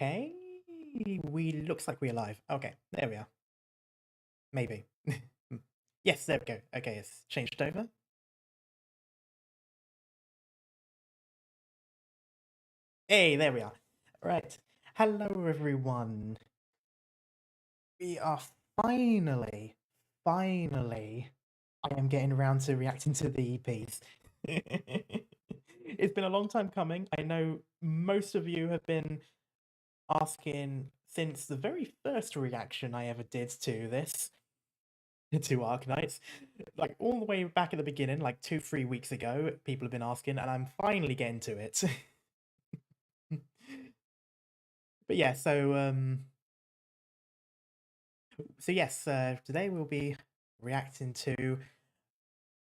Okay, looks like we're live. Okay, there we are. Maybe. Yes, there we go. Okay, it's changed over. Hey, there we are. Right. Hello, everyone. We are finally, I am getting around to reacting to the EPs. It's been a long time coming. I know most of you have been asking since the very first reaction I ever did to this, to Arknights, like all the way back at the beginning, like 2-3 weeks ago. People have been asking, and I'm finally getting to it. But yeah, so yes, today we'll be reacting to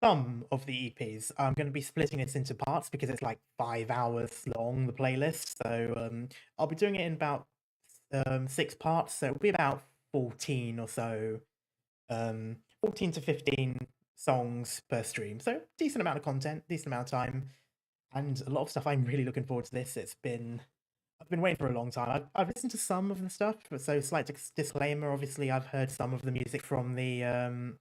some of the EPs. I'm going to be splitting this into parts because it's like 5 hours long, the playlist. So I'll be doing it in about 6 parts. So it'll be about 14 or so, 14 to 15 songs per stream. So decent amount of content, decent amount of time, and a lot of stuff. I'm really looking forward to this. I've been waiting for a long time. I've listened to some of the stuff, but so slight disclaimer. Obviously, I've heard some of the music from the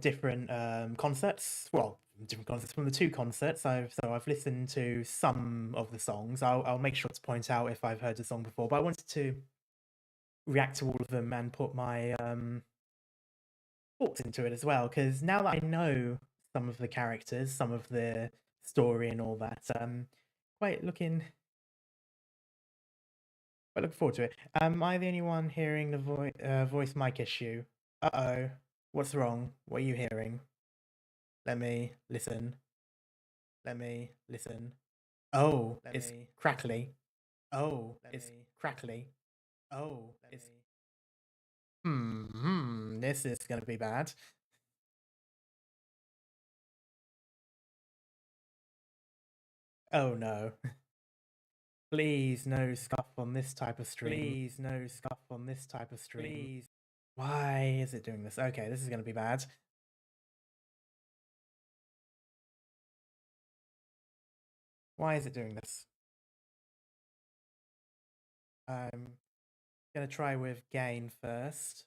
different concerts. Well, different concerts from the 2 concerts. I've listened to some of the songs. I'll make sure to point out if I've heard the song before. But I wanted to react to all of them and put my thoughts into it as well, because now that I know some of the characters, some of the story and all that, quite looking forward to it. Am I the only one hearing the voice mic issue? Uh-oh. What's wrong? What are you hearing? Let me listen. Let me listen. Oh, it's crackly. Oh, it's crackly. Oh, it's... This is gonna be bad. Oh no. Please, no scuff on this type of stream. Please, no scuff on this type of stream. Please. Why is it doing this? Okay, this is going to be bad. Why is it doing this? I'm going to try with gain first.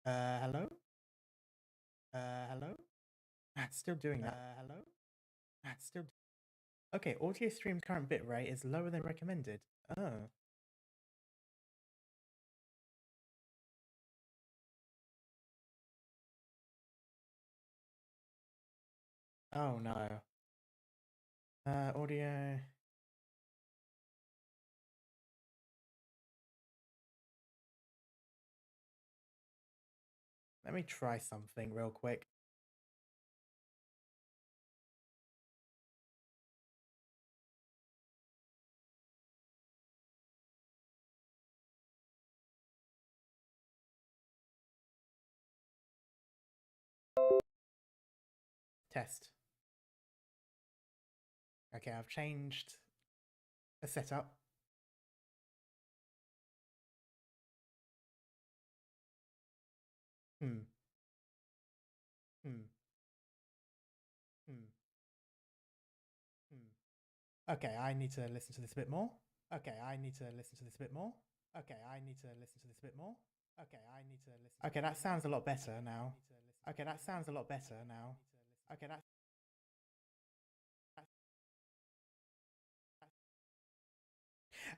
Hello? Hello? It's still doing that. Hello? It's still... Okay, audio stream current bitrate is lower than recommended. Oh. Oh no. Audio... Let me try something real quick. Test. Okay, I've changed the setup. Hmm. Okay, I need to listen to this a bit more. Okay, I need to listen to this a bit more. Okay, I need to listen to this a bit more. Okay, I need to listen. Okay, that sounds a lot better now. Okay, that sounds a lot better now. Okay, that...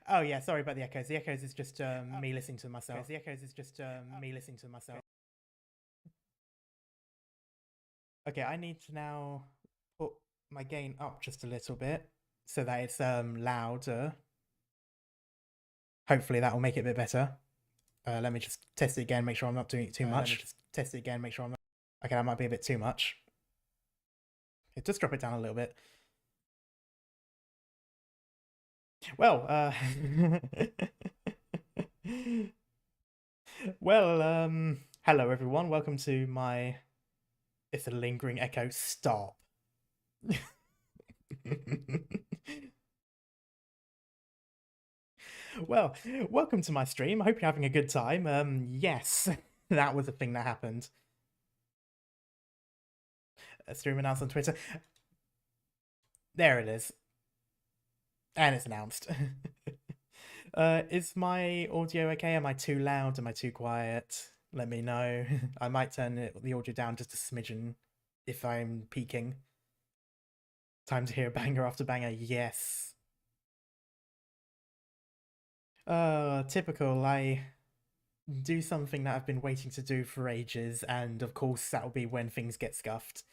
Oh yeah, sorry about the echoes. The echoes is just me listening to myself. The echoes is just me listening to myself. Okay, I need to now put my gain up just a little bit so that it's louder. Hopefully that will make it a bit better. Let me just test it again, make sure I'm not doing it too much. Let me just test it again, make sure I'm not... Okay, that might be a bit too much. Okay, just drop it down a little bit. Well, well, hello everyone. Welcome to my... It's a lingering echo. Stop. Well, welcome to my stream. I hope you're having a good time. Yes, that was a thing that happened. stream announced on Twitter. There it is. And it's announced. Is my audio okay? Am I too loud? Am I too quiet? Let me know. I might turn the audio down just a smidgen if I'm peaking. Time to hear banger after banger. Yes. Typical. I do something that I've been waiting to do for ages, and of course that'll be when things get scuffed.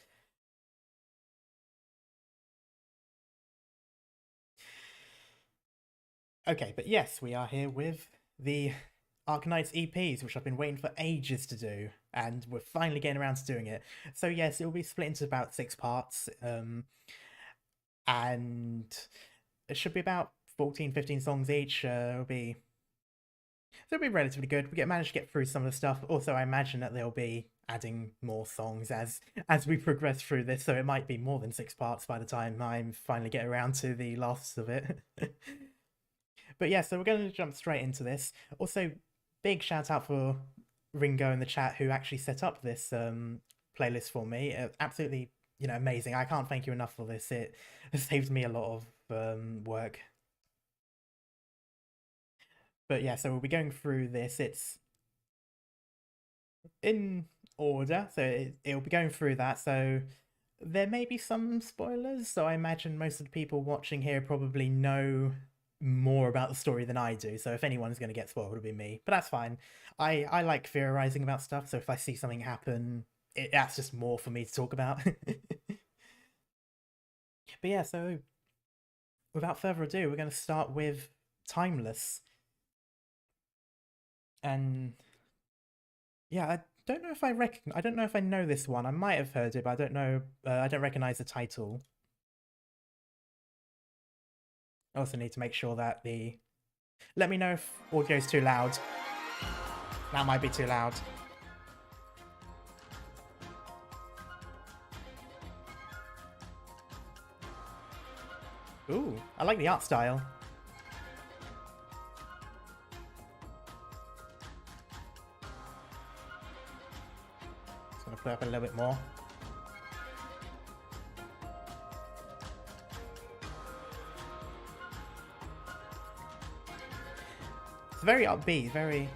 Okay, but yes, we are here with the Arknights EPs, which I've been waiting for ages to do, and we're finally getting around to doing it. So yes, it will be split into about 6 parts, and it should be about 14, 15 songs each. It'll be relatively good. Managed to get through some of the stuff. Also, I imagine that they'll be adding more songs as we progress through this, so it might be more than 6 parts by the time I finally get around to the last of it. But yeah, so we're going to jump straight into this. Also, big shout out for Ringo in the chat who actually set up this playlist for me. Absolutely, amazing. I can't thank you enough for this. It saved me a lot of work. But yeah, so we'll be going through this. It's in order, so it'll be going through that. So there may be some spoilers. So I imagine most of the people watching here probably know more about the story than I do, so if anyone's going to get spoiled, it'll be me, but that's fine. I like theorizing about stuff, so if I see something happen, that's just more for me to talk about. But yeah, so without further ado, we're going to start with Timeless. And yeah, I don't know if I know this one. I might have heard it, but I don't know. I don't recognize the title. I also need to make sure that let me know if audio's too loud. That might be too loud. Ooh, I like the art style. Just gonna put up a little bit more. It's very upbeat, very...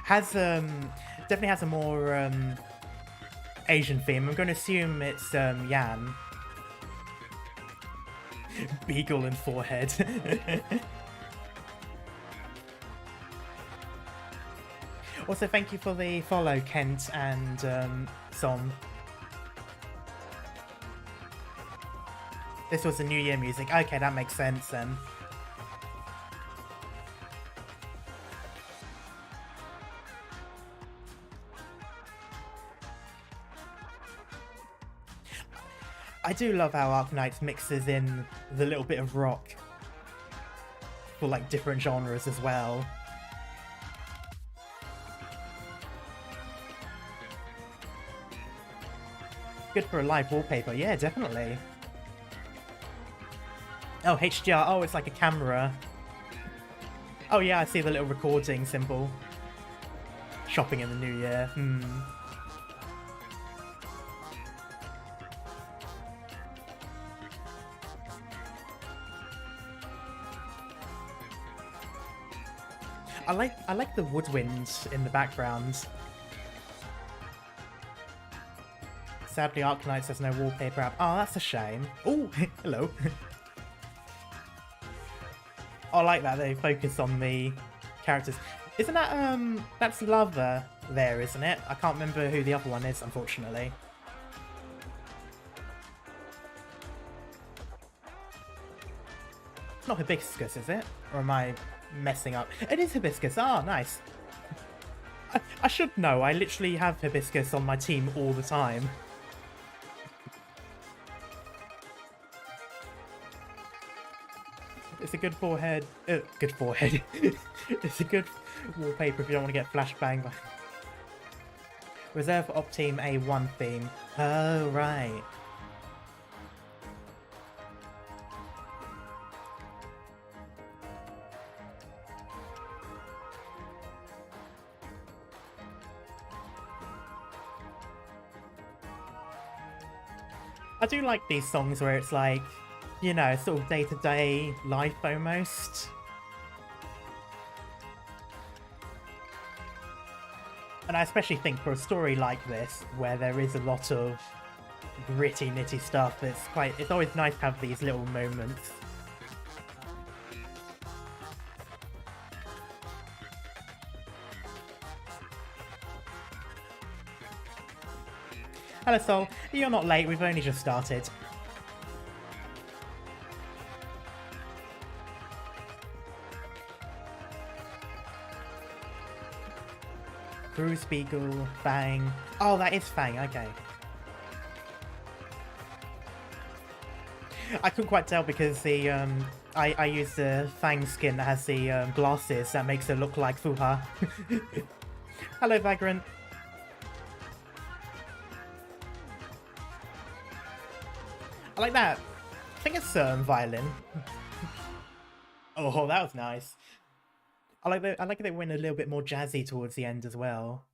definitely has a more Asian theme. I'm going to assume it's Yan. Beagle and forehead. Also, thank you for the follow, Kent and Som. This was the New Year music. Okay, that makes sense then. I do love how Arknights mixes in the little bit of rock for like different genres as well. Good for a live wallpaper, yeah, definitely. Oh, HDR. Oh, it's like a camera. Oh yeah, I see the little recording symbol. Shopping in the new year. I like the woodwind in the background. Sadly, Arknights has no wallpaper app. Oh, that's a shame. Oh, hello. I like that they focus on the characters. Isn't that, that's Lover there, isn't it? I can't remember who the other one is, unfortunately. It's not Hibiscus, is it? Or am I messing up? It is Hibiscus. Ah, nice. I should know. I literally have Hibiscus on my team all the time. It's a good forehead. Good forehead. It's a good wallpaper if you don't want to get flashbang. Reserve for Op Team A1 theme. Oh, right. I do like these songs where it's like, you know, sort of day-to-day life almost. And I especially think for a story like this, where there is a lot of gritty, nitty stuff, it's always nice to have these little moments. Hello, Sol. You're not late, we've only just started. Bruce Beagle, Fang. Oh, that is Fang, okay. I couldn't quite tell because the I used the Fang skin that has the glasses that makes it look like Fuha. Hello, Vagrant. I like that. I think it's violin. Oh, that was nice. I like that they went a little bit more jazzy towards the end as well.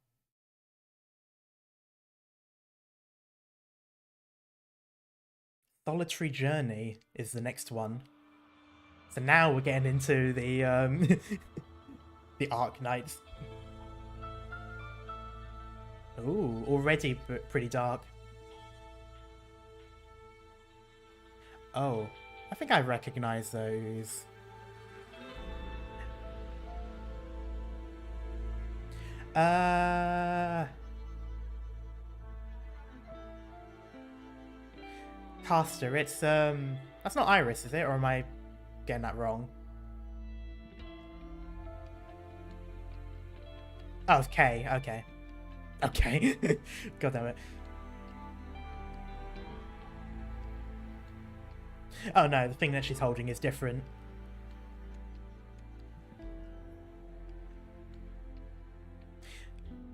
Solitary Journey is the next one. So now we're getting into the the Arknights. Ooh, already pretty dark. Oh, I think I recognize those. Caster, it's that's not Iris, is it? Or am I getting that wrong? Oh, it's K, okay. Okay. God damn it. Oh no, the thing that she's holding is different.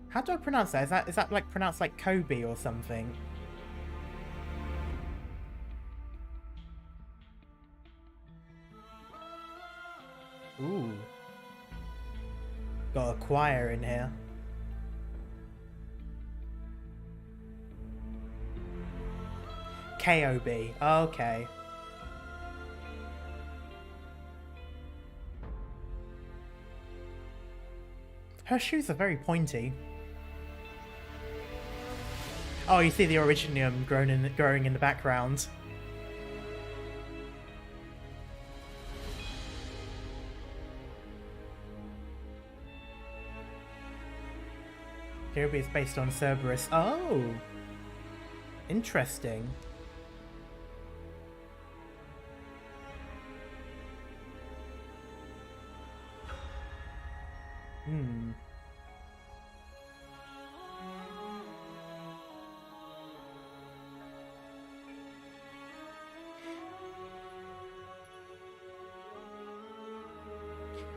How do I pronounce that? Is that like pronounced like Kobe or something? Ooh. Got a choir in here. KOB. Okay. Her shoes are very pointy. Oh, you see the Originium growing in the background. Kirby is based on Cerberus. Oh! Interesting. Hmm.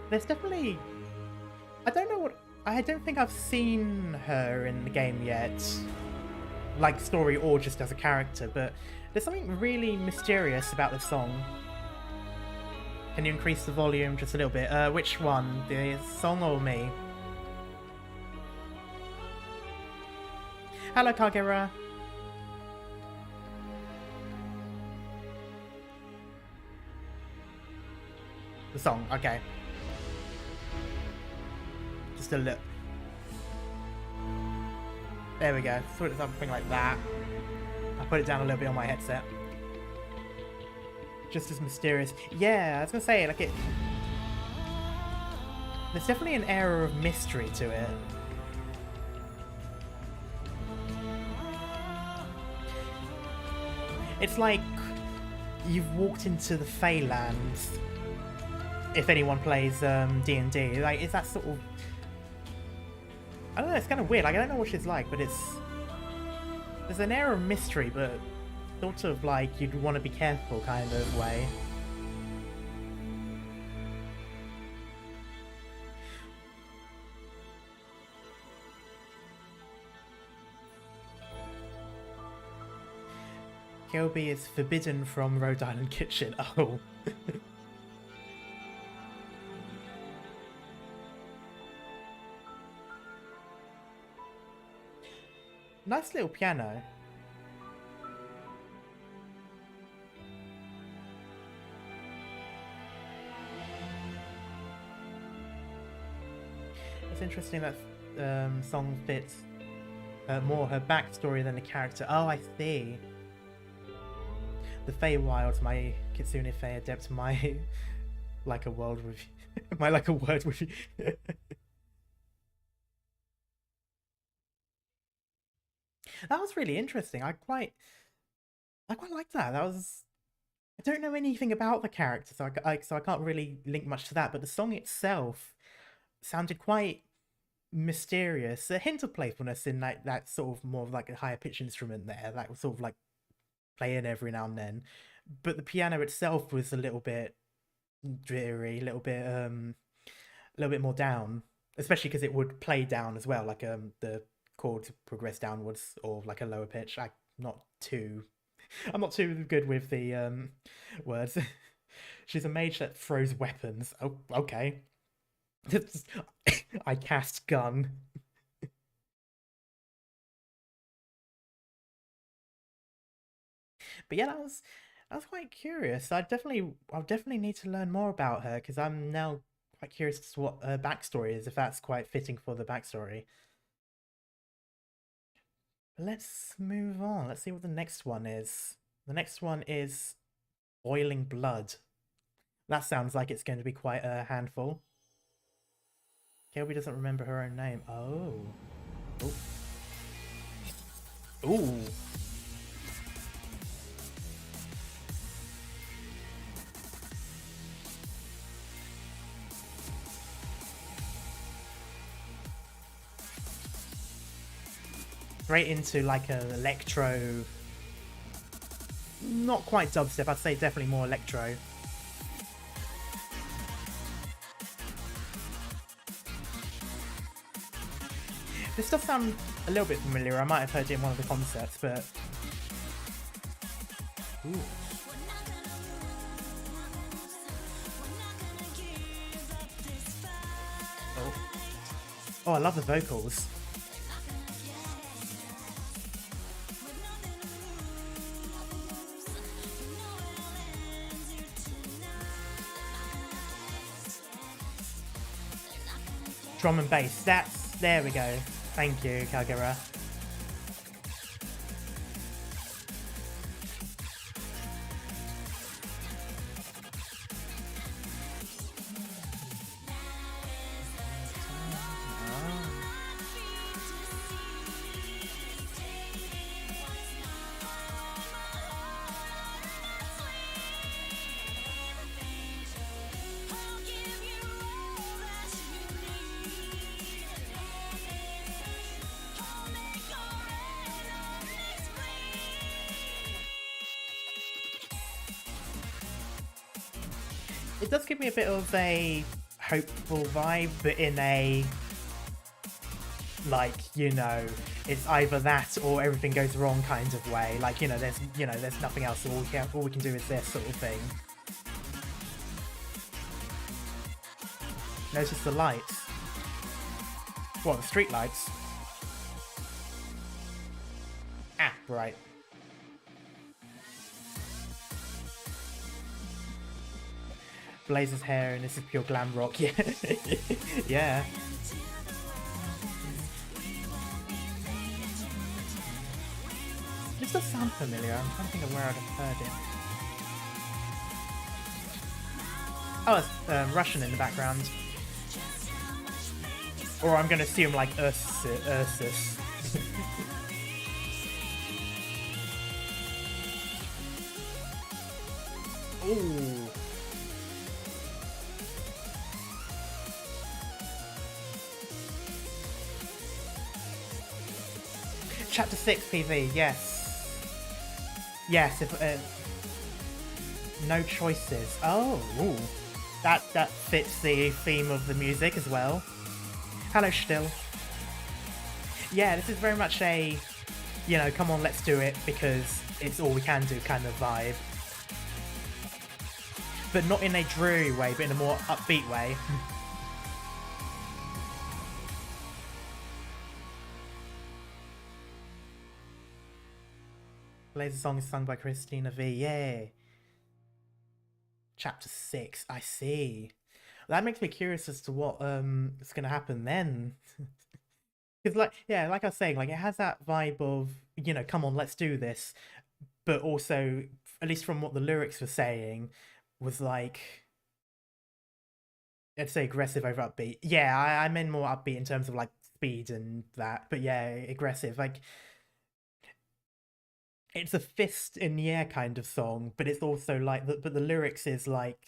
There's definitely... I don't know what... I don't think I've seen her in the game yet. Like story or just as a character, but there's something really mysterious about the song. Can you increase the volume just a little bit? Which one? The song or me? Hello, Kagera. The song, okay. Just a look. There we go. Sort of something like that. I'll put it down a little bit on my headset. Just as mysterious. Yeah, I was gonna say, like, there's definitely an air of mystery to it. It's like you've walked into the Feylands. If anyone plays D&D, like, it's that sort of... I don't know, it's kind of weird. Like, I don't know what she's like, but there's an air of mystery, but sort of like you'd want to be careful kind of way. Kelby is forbidden from Rhode Island Kitchen. Oh. Nice little piano. It's interesting that song fits more her backstory than the character. Oh, I see. The Feywild, my Kitsune Fey adept, my like a world review. My like a word review. That was really interesting. I quite liked that. That was. I don't know anything about the character, so I can't really link much to that. But the song itself sounded quite mysterious. A hint of playfulness in that sort of more of like a higher pitch instrument there, that was sort of like playing every now and then. But the piano itself was a little bit dreary, a little bit more down, especially because it would play down as well, like the chords progress downwards or like a lower pitch. Not too I'm not too good with the words. She's a mage that throws weapons. Oh, okay. I cast gun. But yeah, that was quite curious. I'll definitely need to learn more about her because I'm now quite curious as to what her backstory is, if that's quite fitting for the backstory. Let's move on. Let's see what the next one is. The next one is Boiling Blood. That sounds like it's going to be quite a handful. Kelby doesn't remember her own name. Oh. Ooh. Ooh. Straight into like an electro. Not quite dubstep, I'd say definitely more electro. This does sound a little bit familiar. I might have heard it in one of the concerts, but... Ooh. Oh. Oh, I love the vocals. Drum and bass. There we go. Thank you, Kagura. It does give me a bit of a hopeful vibe, but in a, like, you know, it's either that or everything goes wrong kind of way. Like, there's nothing else. So all we can do is this sort of thing. Notice the lights. What, the street lights? Ah, right. Blazer's hair, and this is pure glam rock. Yeah. Yeah. This does sound familiar. I'm trying to think of where I'd have heard it. Oh, it's Russian in the background. Or I'm going to assume like Ursus. Ooh. Chapter 6 PV, yes. Yes, if no choices. Oh, ooh. That fits the theme of the music as well. Hello, Still. Yeah, this is very much a, come on, let's do it because it's all we can do kind of vibe. But not in a dreary way, but in a more upbeat way. Laser song is sung by Christina V. Yay. Chapter 6, I see. That makes me curious as to what is gonna happen then. Because like yeah, like I was saying, like it has that vibe of, come on, let's do this, but also, at least from what the lyrics were saying, was like, I'd say aggressive over upbeat. Yeah, I meant more upbeat in terms of like speed and that, but yeah, aggressive. Like it's a fist in the air kind of song, but it's also like but the lyrics is like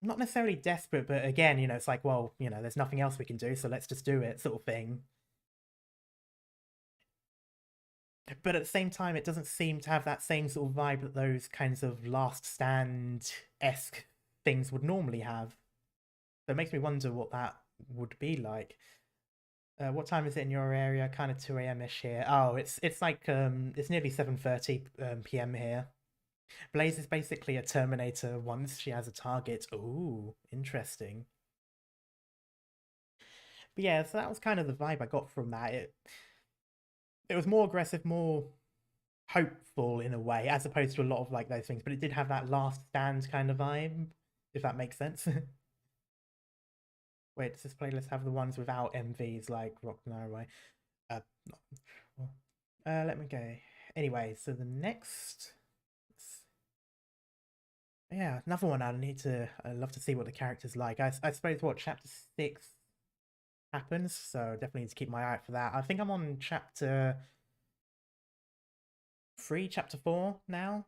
not necessarily desperate, but again, it's like, well, there's nothing else we can do, so let's just do it, sort of thing. But at the same time, it doesn't seem to have that same sort of vibe that those kinds of Last Stand-esque things would normally have. So it makes me wonder what that would be like. What time is it in your area? Kind of 2 a.m.-ish here. Oh, it's like it's nearly 7:30 p.m. here. Blaze is basically a Terminator once she has a target. Ooh, interesting. But yeah, so that was kind of the vibe I got from that. It was more aggressive, more hopeful in a way, as opposed to a lot of like those things. But it did have that Last Stand kind of vibe, if that makes sense. Wait, does this playlist have the ones without MVs like Rock the Narrow Way? Uh, let me go. Anyway, so the next, yeah, another one I'd love to see what the character's like. I suppose what chapter 6 happens, so definitely need to keep my eye out for that. I think I'm on chapter 3, chapter 4 now.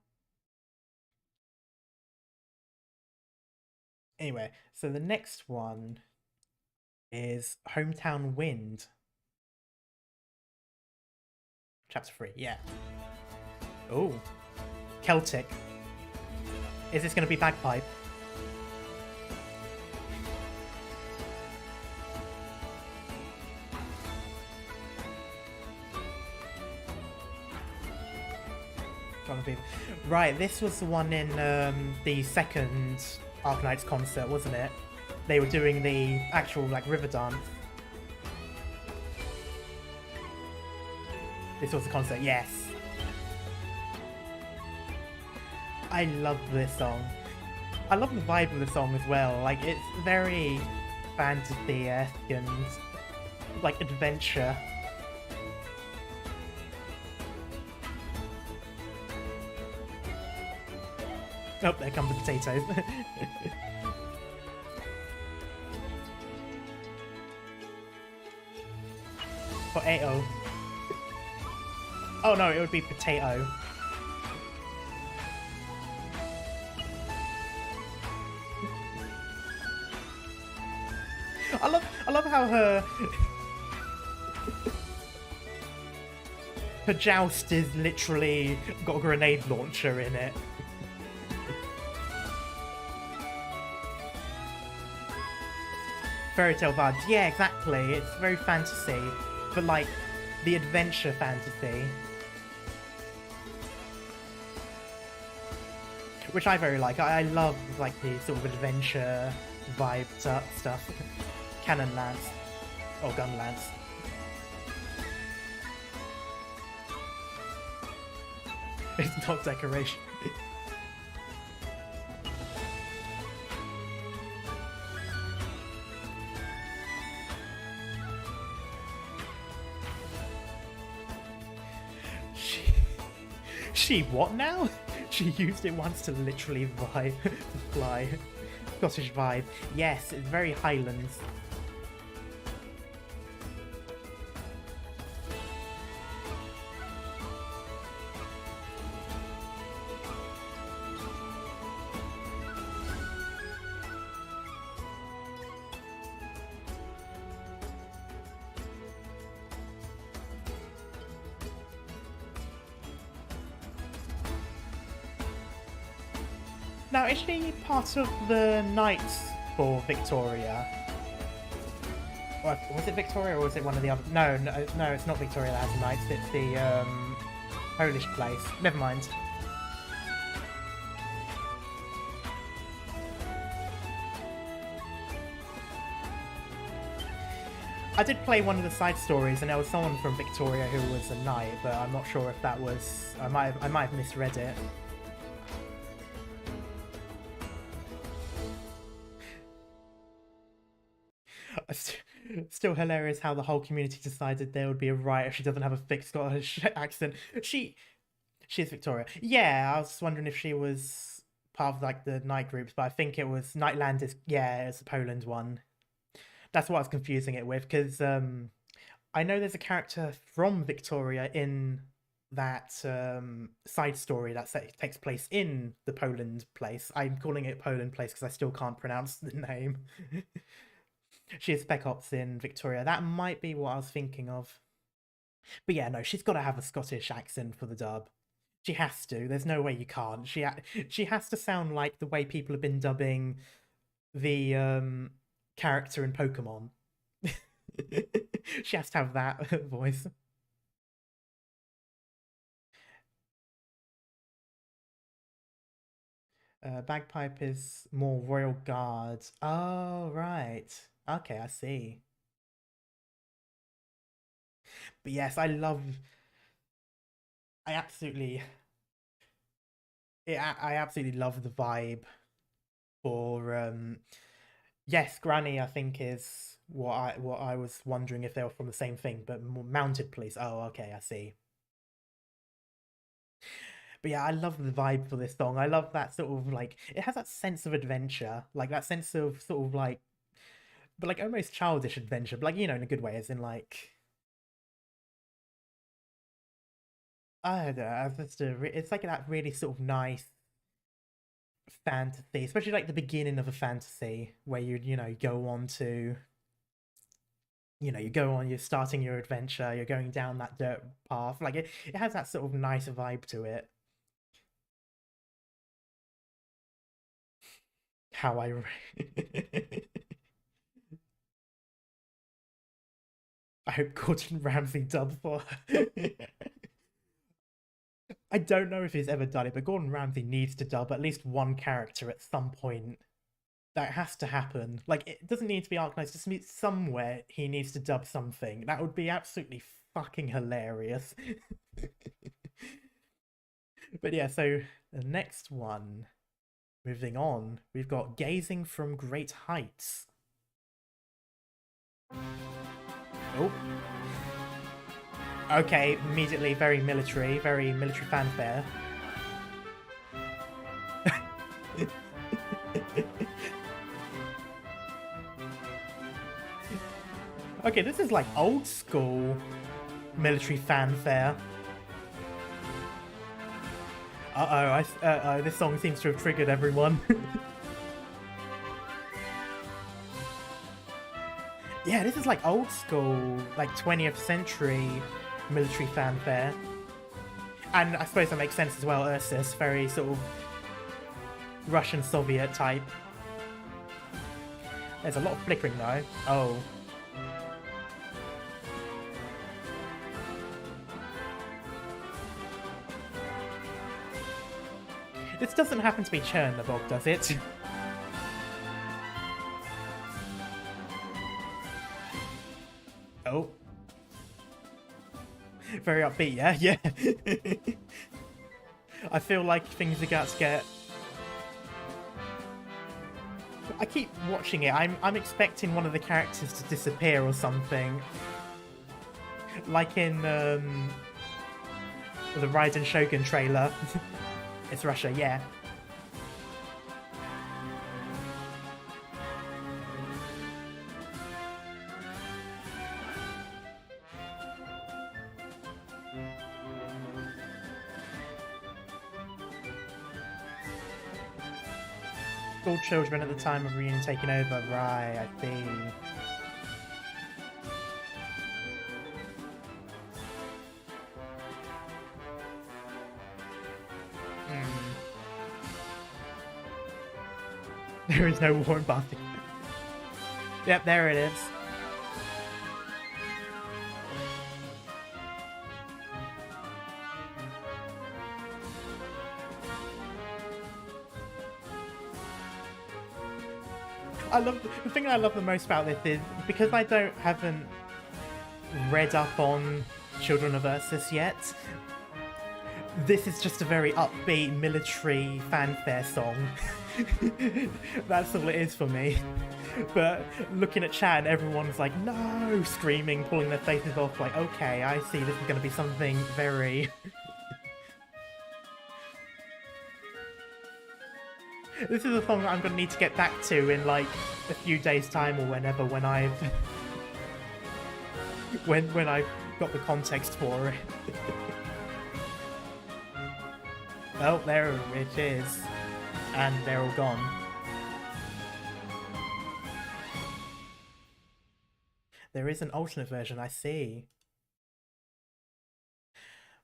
Anyway, so the next one is Hometown Wind. Chapter 3, yeah. Oh, Celtic. Is this going to be bagpipe? Right, this was the one in the second Arknights concert, wasn't it? They were doing the actual like river dance. This was the concert, yes. I love this song. I love the vibe of the song as well. Like, it's very fantasy-esque and like adventure. Oh, there come the potatoes. Potato. Oh no, it would be potato. I love how her joust is literally got a grenade launcher in it. Fairy tale vibes, yeah, exactly. It's very fantasy, but like the adventure fantasy, which I very like. I love like the sort of adventure vibe stuff. Cannon lance or gun lance. It's not decoration. She what now? She used it once to literally vibe, to fly. Scottish vibe. Yes, it's very Highlands. Now, is she part of the Knights for Victoria? Or, was it Victoria or was it one of the other? No, it's not Victoria that has the Knights. It's the Polish place. Never mind. I did play one of the side stories, and there was someone from Victoria who was a knight, but I'm not sure if that was. I might have misread it. Still hilarious how the whole community decided there would be a riot if she doesn't have a thick Scottish accent. She's Victoria. Yeah, I was wondering if she was part of like the night groups, but I think it was Nightland is, yeah, it's the Poland one. That's what I was confusing it with, because I know there's a character from Victoria in that side story that takes place in the Poland place. I'm calling it Poland place because I still can't pronounce the name. She is Spec Ops in Victoria. That might be what I was thinking of. But yeah, no, she's got to have a Scottish accent for the dub. She has to. There's no way you can't. She has to sound like the way people have been dubbing the character in Pokemon. She has to have that voice. Bagpipe is more Royal Guard. Oh, right. Okay, I see. But yes, I absolutely, I absolutely love the vibe for yes, Granny. I think is what I was wondering if they were from the same thing, but Mounted Police. Oh, okay, I see. But yeah, I love the vibe for this song. I love that sort of like it has that sense of adventure, like that sense of sort of like, but like almost childish adventure, but like in a good way, as in like I don't know, it's like that really sort of nice fantasy, especially like the beginning of a fantasy where you go on to you're starting your adventure, you're going down that dirt path, like it has that sort of nice vibe to it. How I I hope Gordon Ramsay dubs for her. I don't know if he's ever done it, but Gordon Ramsay needs to dub at least one character at some point. That has to happen. Like, it doesn't need to be Arknights, just meet somewhere he needs to dub something. That would be absolutely fucking hilarious. But yeah, so the next one, moving on, we've got Gazing from Great Heights. Oh. Okay, immediately very military fanfare. Okay, this is like old school military fanfare. Uh-oh, this song seems to have triggered everyone. Yeah, this is like old school, like 20th century military fanfare. And I suppose that makes sense as well, Ursus, very sort of Russian Soviet type. There's a lot of flickering though. Oh. This doesn't happen to be Chernobog, does it? Oh. Very upbeat, yeah? Yeah. I feel like things are about to get... I keep watching it. I'm expecting one of the characters to disappear or something. Like in the Raiden Shogun trailer. It's Russia, yeah. School children at the time of reunion taking over, right, I see. There is no war in Boston. Yep, there it is. The thing I love the most about this is because I haven't read up on Children of Ursus yet. this is just a very upbeat military fanfare song. That's all it is for me. But looking at chat, everyone's like, no, screaming, pulling their faces off, like, okay, I see, this is going to be something very... This is a song that I'm going to need to get back to in, like, a few days' time or whenever, when I've... when I've got the context for it. Oh, there it is. And they're all gone. There is an alternate version, I see.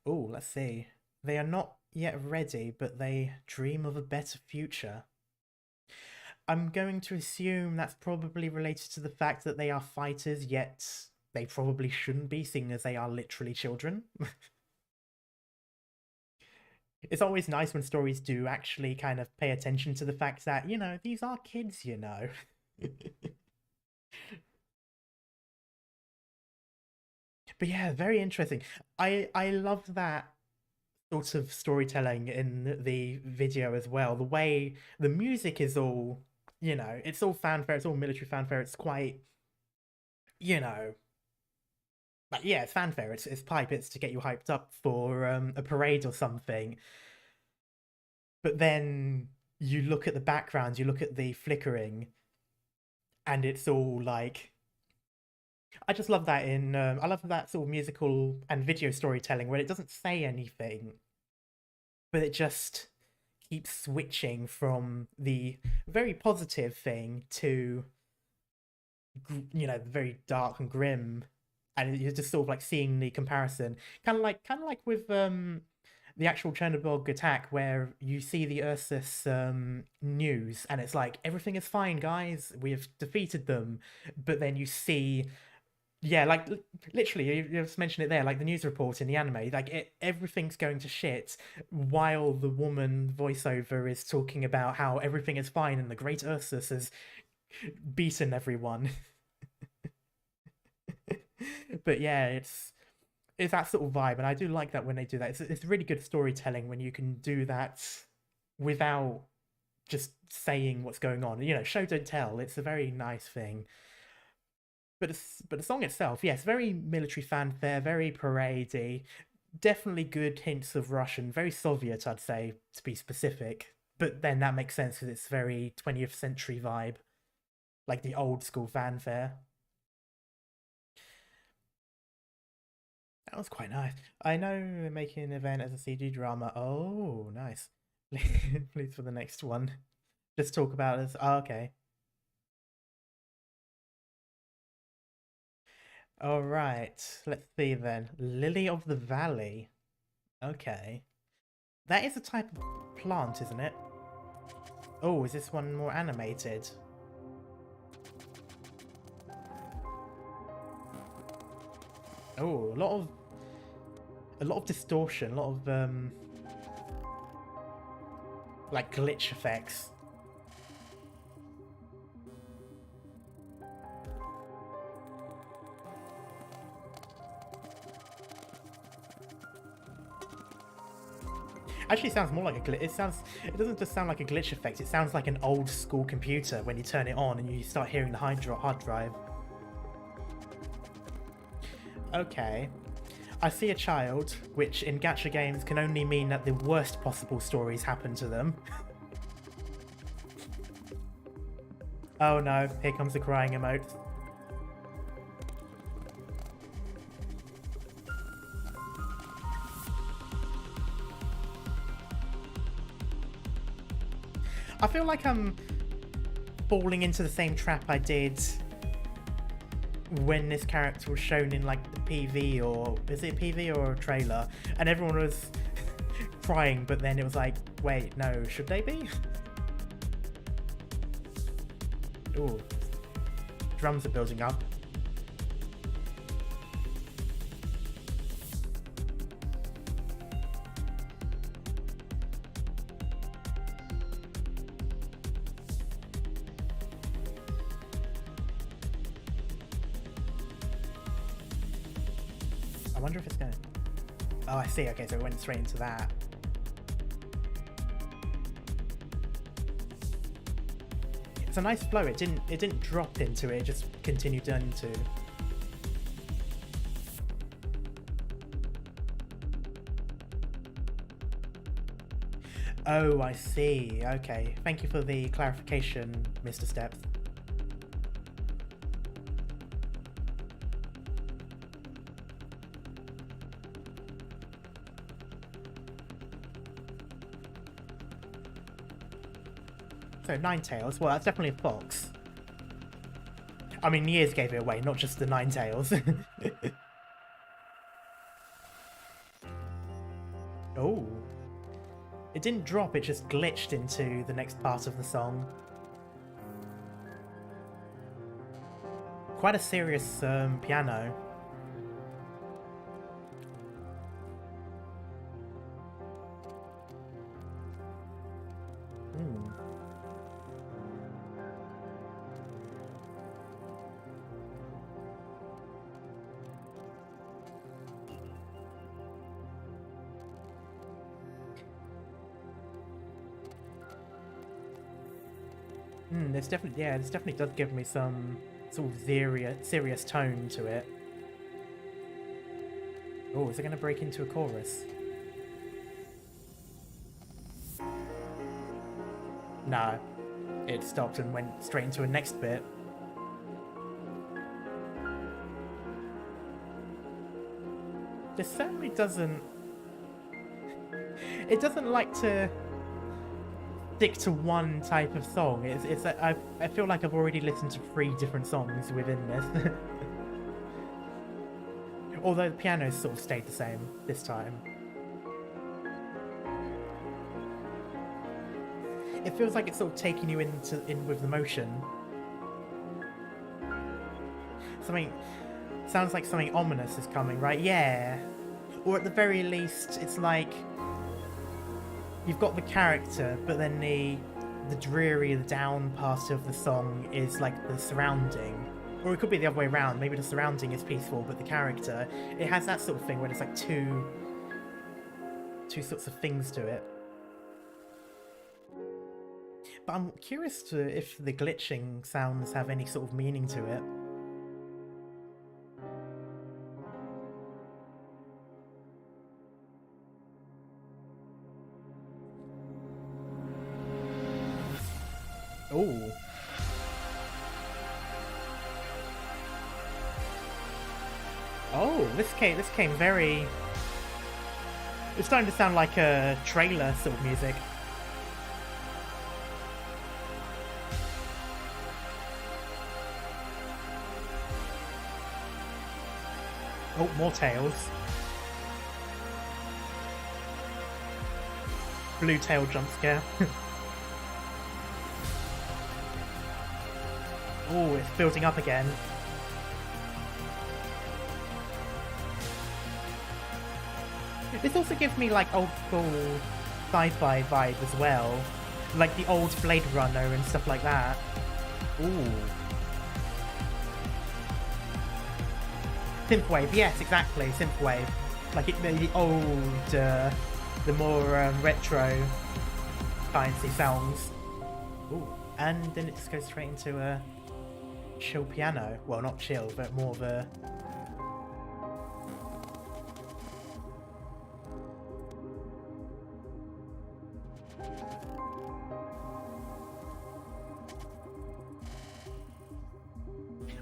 Oh, let's see. They are not yet ready, but they dream of a better future. I'm going to assume that's probably related to the fact that they are fighters, yet they probably shouldn't be, seeing as they are literally children. It's always nice when stories do actually kind of pay attention to the fact that, you know, these are kids, you know. But yeah, very interesting. I love that sort of storytelling in the video as well. The way the music is all, you know, it's all fanfare, it's all military fanfare. It's quite, you know, like, yeah, it's fanfare. It's pipe. It's to get you hyped up for a parade or something. But then you look at the background, you look at the flickering, and it's all like... I just love that in... I love that sort of musical and video storytelling where it doesn't say anything, but it just keeps switching from the very positive thing to, you know, very dark and grim, and you're just sort of like seeing the comparison, kind of like with the actual Chernobyl attack, where you see the Ursus news, and it's like, everything is fine, guys, we have defeated them, but then you see... Yeah, like, literally, you just mentioned it there, like the news report in the anime, like, everything's going to shit, while the woman voiceover is talking about how everything is fine and the great Ursus has beaten everyone. But yeah, it's that sort of vibe, and I do like that when they do that. It's really good storytelling when you can do that without just saying what's going on. You know, show don't tell, it's a very nice thing. But the song itself, yes, very military fanfare, very paradey, definitely good hints of Russian, very Soviet, I'd say, to be specific. But then that makes sense because it's very 20th century vibe, like the old school fanfare. That was quite nice. I know they're making an event as a CG drama. Oh, nice. Please for the next one. Just talk about this. Oh, okay. All right, let's see then. Lily of the Valley. Okay. That is a type of plant, isn't it? Oh, is this one more animated? Oh, a lot of distortion, a lot of like glitch effects. Actually, sounds more like a glitch. It doesn't just sound like a glitch effect. It sounds like an old school computer when you turn it on and you start hearing the hard drive. Okay. I see a child, which in gacha games can only mean that the worst possible stories happen to them. Oh no, here comes the crying emote. I feel like I'm falling into the same trap I did when this character was shown in like the PV, or is it a PV or a trailer, and everyone was crying, but then it was like, wait, no, should they be? Ooh, drums are building up. I wonder if it's going to... Oh, I see. Okay, so it went straight into that. a nice flow. It didn't drop into it. It just continued into. Oh, I see. Okay. Thank you for the clarification, Mr. Steps. So, Ninetales. Well, that's definitely a fox. I mean, Years gave it away, not just the Ninetales. Oh. It didn't drop, it just glitched into the next part of the song. Quite a serious piano. This definitely does give me some sort of serious tone to it. Oh, is it going to break into a chorus? No, it stopped and went straight into a next bit. This certainly doesn't. It doesn't like to stick to one type of song. I feel like I've already listened to 3 different songs within this. Although the piano sort of stayed the same this time. It feels like it's sort of taking you in with the motion. Sounds like something ominous is coming, right? Yeah. Or at the very least, it's like you've got the character, but then the dreary, the down part of the song is like the surrounding. Or it could be the other way around. Maybe the surrounding is peaceful, but the character, it has that sort of thing where it's like two sorts of things to it. But I'm curious if the glitching sounds have any sort of meaning to it. Oh. Oh, this came very. It's starting to sound like a trailer sort of music. Oh, more tails. Blue tail jump scare. Oh, it's building up again. This also gives me like old school sci-fi vibe as well. Like the old Blade Runner and stuff like that. Ooh. Synthwave, yes, exactly, synthwave. Like the old, the more retro sciencey sounds. Ooh. And then it just goes straight into a chill piano. Well, not chill, but more of a...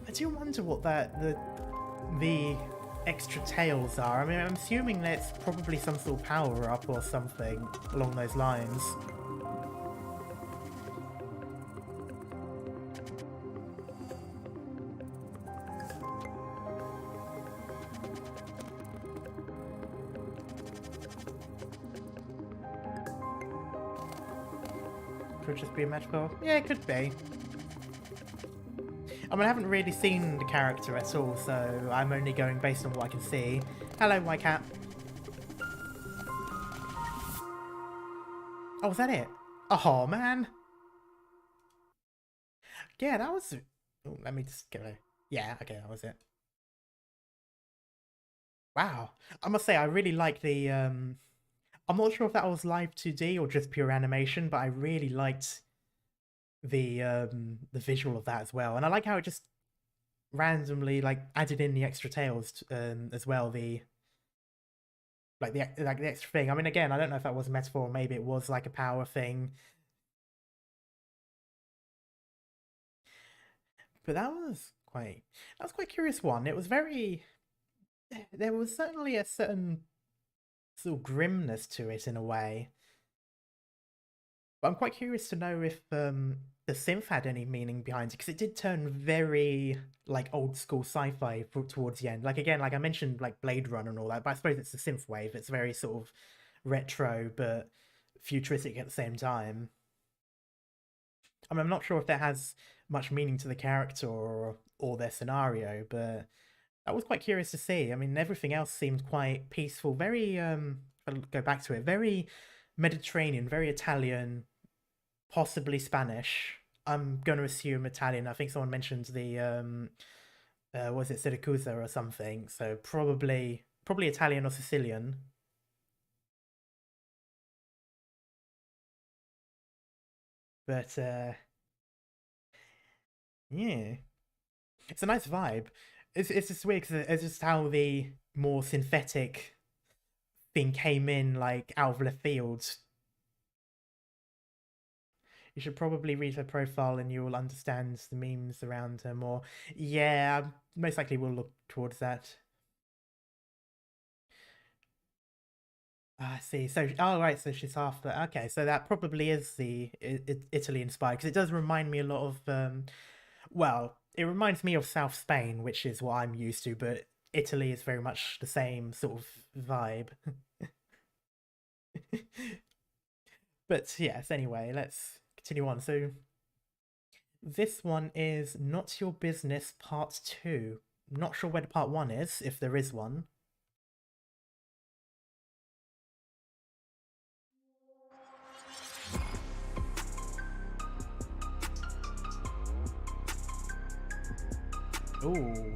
I do wonder what the extra tails are. I mean, I'm assuming that it's probably some sort of power-up or something along those lines. Could just be a magical... Yeah, it could be. I mean, I haven't really seen the character at all, so I'm only going based on what I can see. Hello, White Cat. Oh, was that it? Oh, man. Yeah, that was... Oh, let me just get a... Yeah, okay, that was it. Wow. I must say, I really like the... I'm not sure if that was live 2D or just pure animation, but I really liked the visual of that as well, and I like how it just randomly like added in the extra tails as well. The extra thing. I mean, again, I don't know if that was a metaphor, or maybe it was like a power thing. But that was quite curious one. It was very there was certainly a certain sort of grimness to it in a way. But I'm quite curious to know if the synth had any meaning behind it, because it did turn very like old school sci-fi towards the end. Like again, like I mentioned, like Blade Runner and all that, but I suppose it's the synth wave. It's very sort of retro but futuristic at the same time. I mean, I'm not sure if that has much meaning to the character or their scenario, but I was quite curious to see. I mean, everything else seemed quite peaceful, very I'll go back to it, very Mediterranean, very Italian, possibly Spanish. I'm going to assume Italian. I think someone mentioned the was it Siracusa or something? So probably Italian or Sicilian. But yeah, it's a nice vibe. It's just weird because it's just how the more synthetic thing came in like out of left field. You should probably read her profile and you'll understand the memes around her more. Yeah, most likely we'll look towards that. I see. So, oh right, so she's half the. Okay, so that probably is the Italy inspired, because it does remind me a lot of. Well, it reminds me of South Spain, which is what I'm used to, but Italy is very much the same sort of vibe. But yes, anyway, let's continue on. So this one is Not Your Business Part 2. Not sure where the Part 1 is, if there is one. Ooh.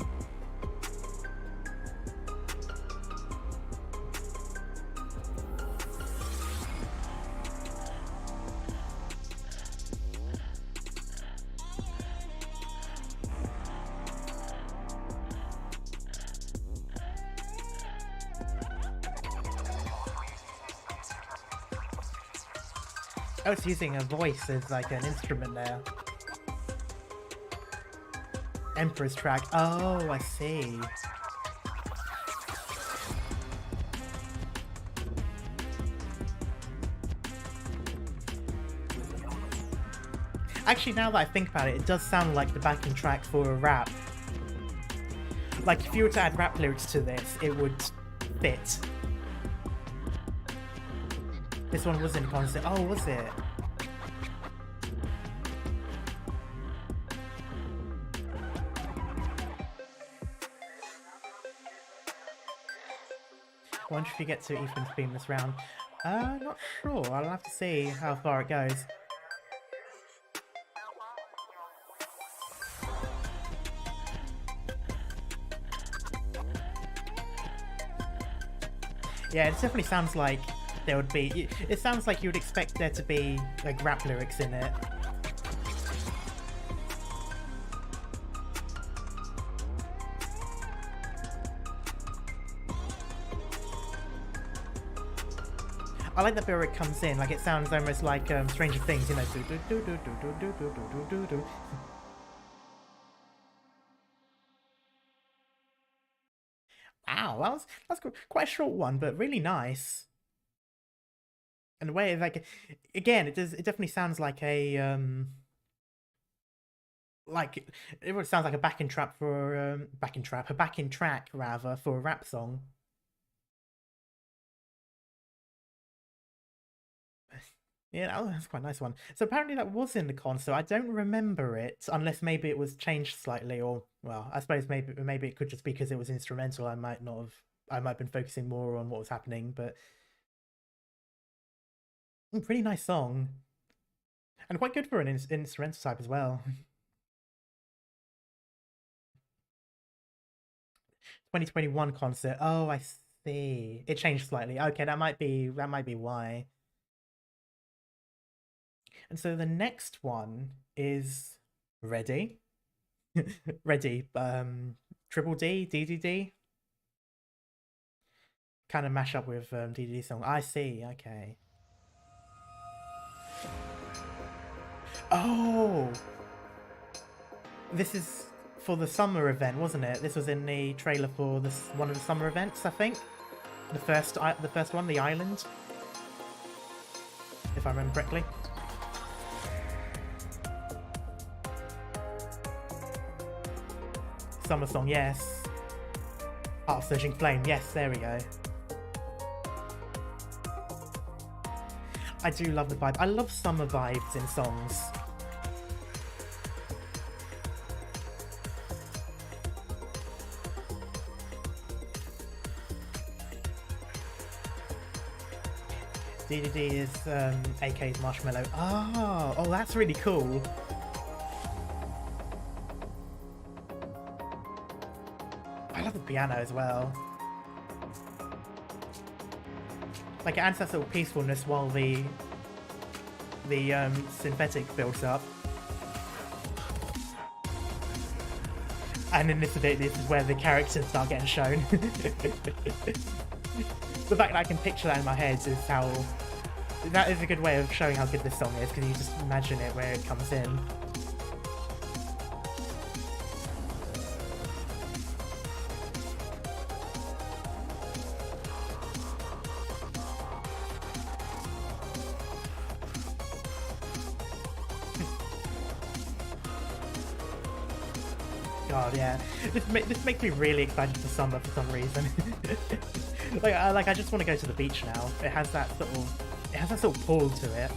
Oh, it's using a voice as like an instrument there. Emperor's track. Oh, I see. Actually, now that I think about it, it does sound like the backing track for a rap. Like, if you were to add rap lyrics to this, it would fit. This one was in concert. Oh, was it? I wonder if you get to Ethan's theme this round. Not sure. I'll have to see how far it goes. Yeah, it definitely sounds like there would be. It sounds like you would expect there to be like rap lyrics in it. I like the bit where it comes in, like it sounds almost like Stranger Things, you know. Wow, that's quite a short one, but really nice. And the way, like, again, it definitely sounds like a like it sounds like a backing track for a backing track rather for a rap song. Yeah, that's quite a nice one. So apparently that was in the concert. I don't remember it, unless maybe it was changed slightly, or well, I suppose maybe it could just be because it was instrumental. I might have been focusing more on what was happening, but pretty nice song and quite good for an instrumental type as well. 2021 concert. Oh, I see. It changed slightly. Okay, that might be why. And so the next one is Ready. Ready. Triple D, DDD. Kind of mash up with DDD song. I see, okay. Oh! This is for the summer event, wasn't it? This was in the trailer for this one of the summer events, I think. The first one, the island, if I remember correctly. Summer song, yes. Heart Surging Flame, yes, there we go. I do love the vibe. I love summer vibes in songs. DDD is AK's Marshmallow. Oh, that's really cool. I love the piano as well. Like, it adds that sort of peacefulness while the synthetic builds up. And in this bit, this is where the characters start getting shown. The fact that I can picture that in my head is how... That is a good way of showing how good this song is, because you just imagine it where it comes in. God, yeah. This makes me really excited for summer for some reason. like I just want to go to the beach now. It has that sort of pull to it.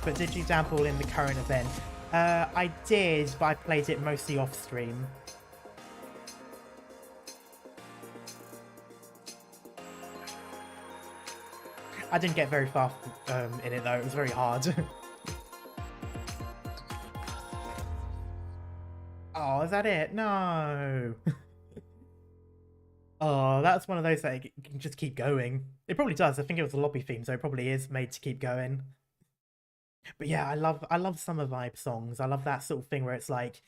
But did you dabble in the current event? I did, but I played it mostly off stream. I didn't get very far in it though, it was very hard. Oh, is that it? No! Oh, that's one of those that can just keep going. It probably does, I think it was a lobby theme, so it probably is made to keep going. But yeah, I love summer vibe songs. I love that sort of thing where it's like...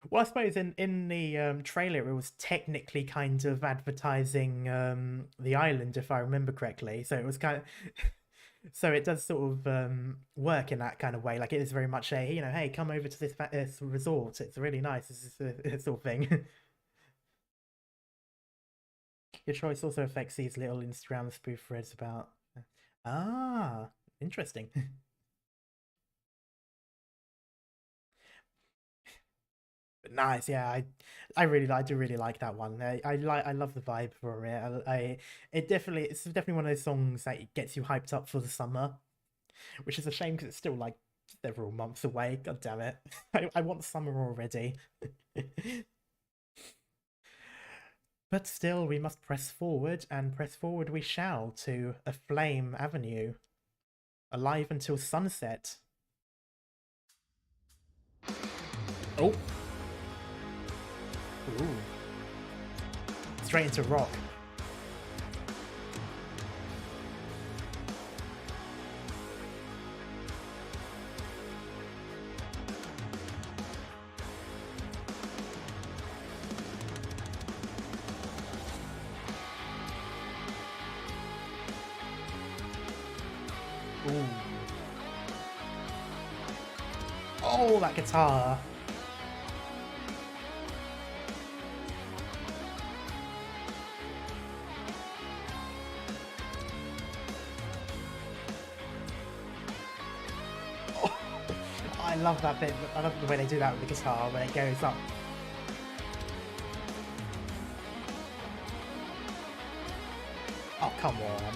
Well, I suppose in the trailer, it was technically kind of advertising the island, if I remember correctly. So it was kind of, so it does sort of work in that kind of way. Like, it is very much a, you know, hey, come over to this resort. It's really nice. This sort of thing. Your choice also affects these little Instagram spoof threads about. Ah, interesting. Nice, yeah. I do really like that one. I love the vibe for it. It's definitely one of those songs that gets you hyped up for the summer, which is a shame because it's still like several months away. God damn it! I want summer already. But still, we must press forward, and press forward we shall to Aflame Avenue, alive until sunset. Oh. Ooh. Straight into rock. Ooh. Oh, that guitar. I love that bit. I love the way they do that with the guitar when it goes up. Oh, come on.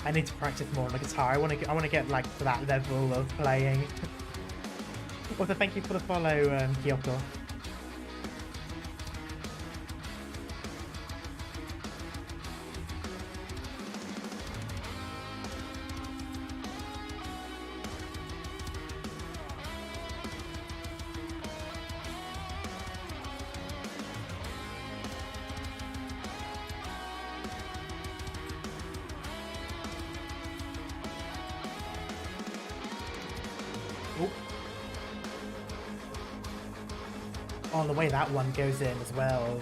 I need to practice more on the guitar. I want to get like to that level of playing. Also, thank you for the follow, Kyoko. Oh, the way that one goes in as well,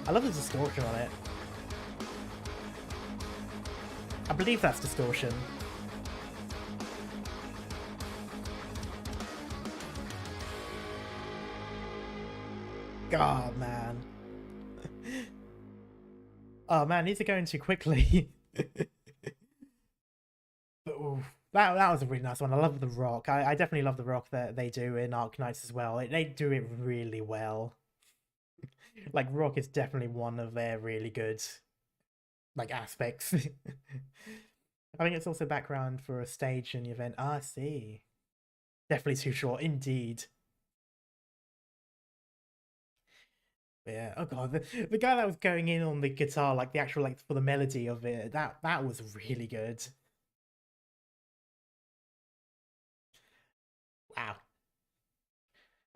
I love the distortion on it. I believe that's distortion. God, man. Oh man, these are going too quickly. But, ooh, that was a really nice one. I love the rock. I definitely love the rock that they do in Arknights as well. They do it really well. Like, rock is definitely one of their really good, like, aspects. I think it's also background for a stage in the event. Ah, I see. Definitely too short, indeed. Yeah. Oh god, the guy that was going in on the guitar, like the actual, like, for the melody of it, that was really good. Wow.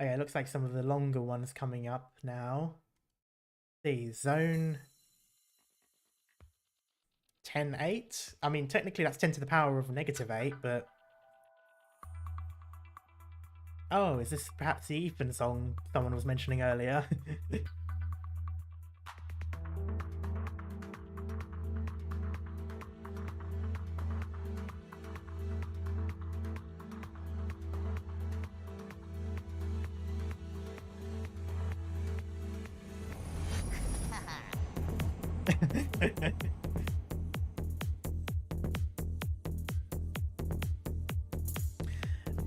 Okay, it looks like some of the longer ones coming up now. The zone 10-8. I mean, technically that's 10 to the power of -8, but oh, is this perhaps the Ethan song someone was mentioning earlier?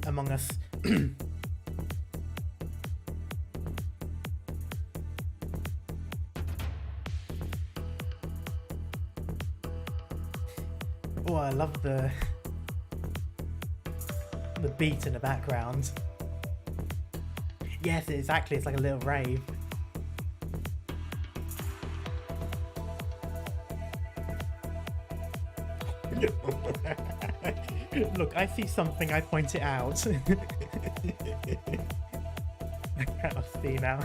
Among Us. Oh, I love the beat in the background. Yes, exactly. It's like a little rave. Look, I see something, I point it out. I cannot see now.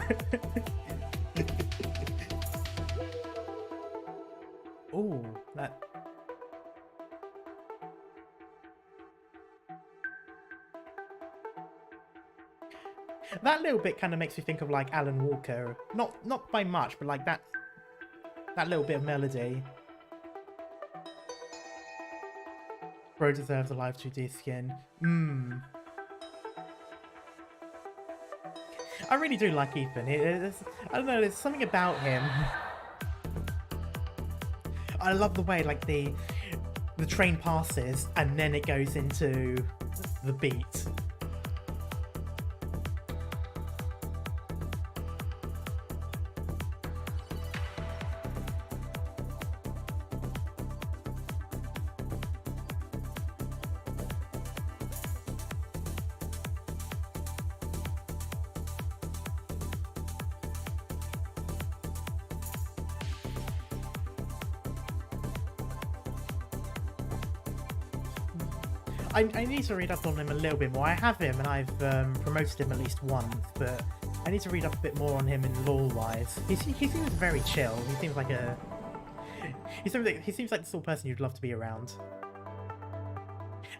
Ooh, that little bit kind of makes me think of like Alan Walker. Not by much, but like that little bit of melody. Bro deserves a live 2D skin. I really do like Ethan. I don't know, there's something about him. I love the way like the train passes and then it goes into the beat. I need to read up on him a little bit more. I have him and I've promoted him at least once, but I need to read up a bit more on him in lore-wise. He seems very chill. He seems like he seems like the sort of person you'd love to be around.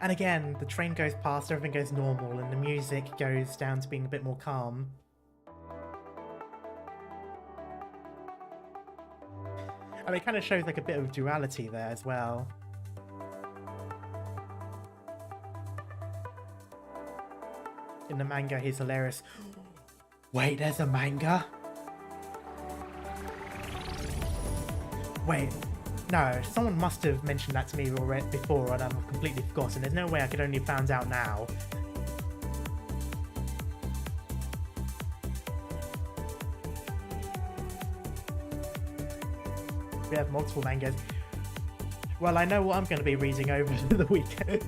And again, the train goes past, everything goes normal, and the music goes down to being a bit more calm. And it kind of shows like a bit of duality there as well. In the manga, he's hilarious. Wait, there's a manga? Wait, no, someone must have mentioned that to me already before and I've completely forgotten. There's no way I could only have found out now. We have multiple mangas. Well, I know what I'm going to be reading over the weekend.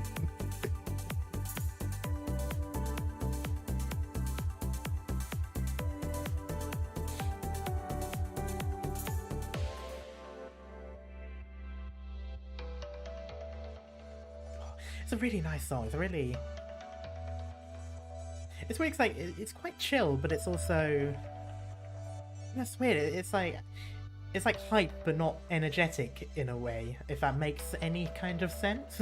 It's a really nice song. It's weird. It's like it's quite chill, but it's also that's weird. It's like hype, but not energetic in a way. If that makes any kind of sense.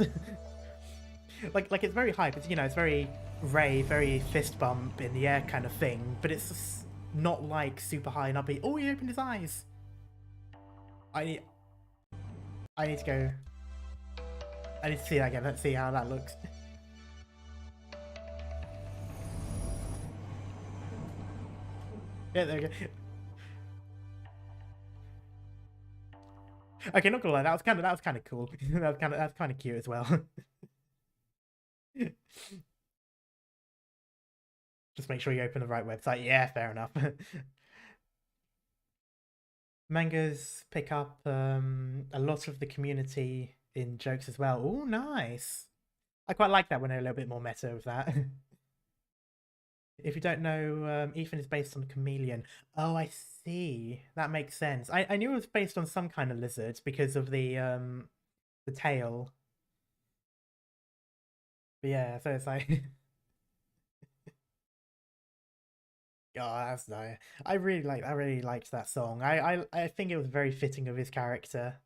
like it's very hype. It's it's very Ray, very fist bump in the air kind of thing, but it's just not like super high and uppy. Oh, he opened his eyes. I need to go. I need to see that again. Let's see how that looks. Yeah, there we go. Okay, not gonna lie, that was kind of cool. That's kind of cute as well. Just make sure you open the right website. Yeah, fair enough. Mangas pick up a lot of the community in jokes as well. Oh, nice. I quite like that when they're a little bit more meta with that. If you don't know, Ethan is based on a chameleon. Oh, I see. That makes sense. I knew it was based on some kind of lizard because of the tail. But yeah, so it's like oh, that's nice. I really liked that song. I think it was very fitting of his character.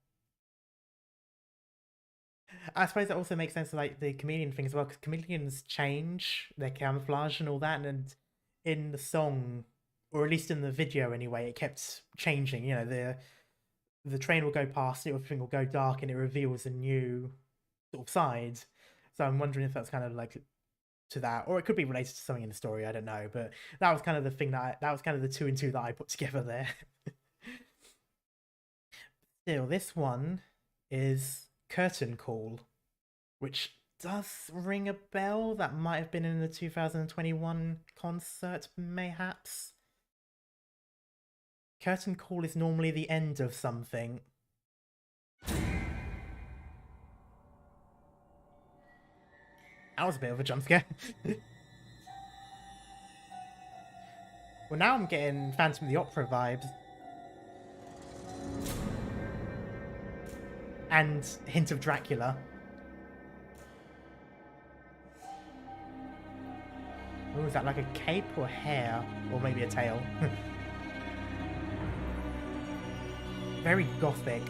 I suppose that also makes sense for like the chameleon thing as well, because chameleons change their camouflage and all that, and in the song, or at least in the video anyway, it kept changing. You know, the train will go past it, everything will go dark, and it reveals a new sort of side. So I'm wondering if that's kind of like to that, or it could be related to something in the story. I don't know, but that was kind of the thing that was kind of the two and two that I put together there. Still, this one is Curtain Call, which does ring a bell. That might have been in the 2021 concert, mayhaps. Curtain Call is normally the end of something. That was a bit of a jump scare. Well, now I'm getting Phantom of the Opera vibes. And hint of Dracula. Oh, is that like a cape or hair? Or maybe a tail? Very gothic.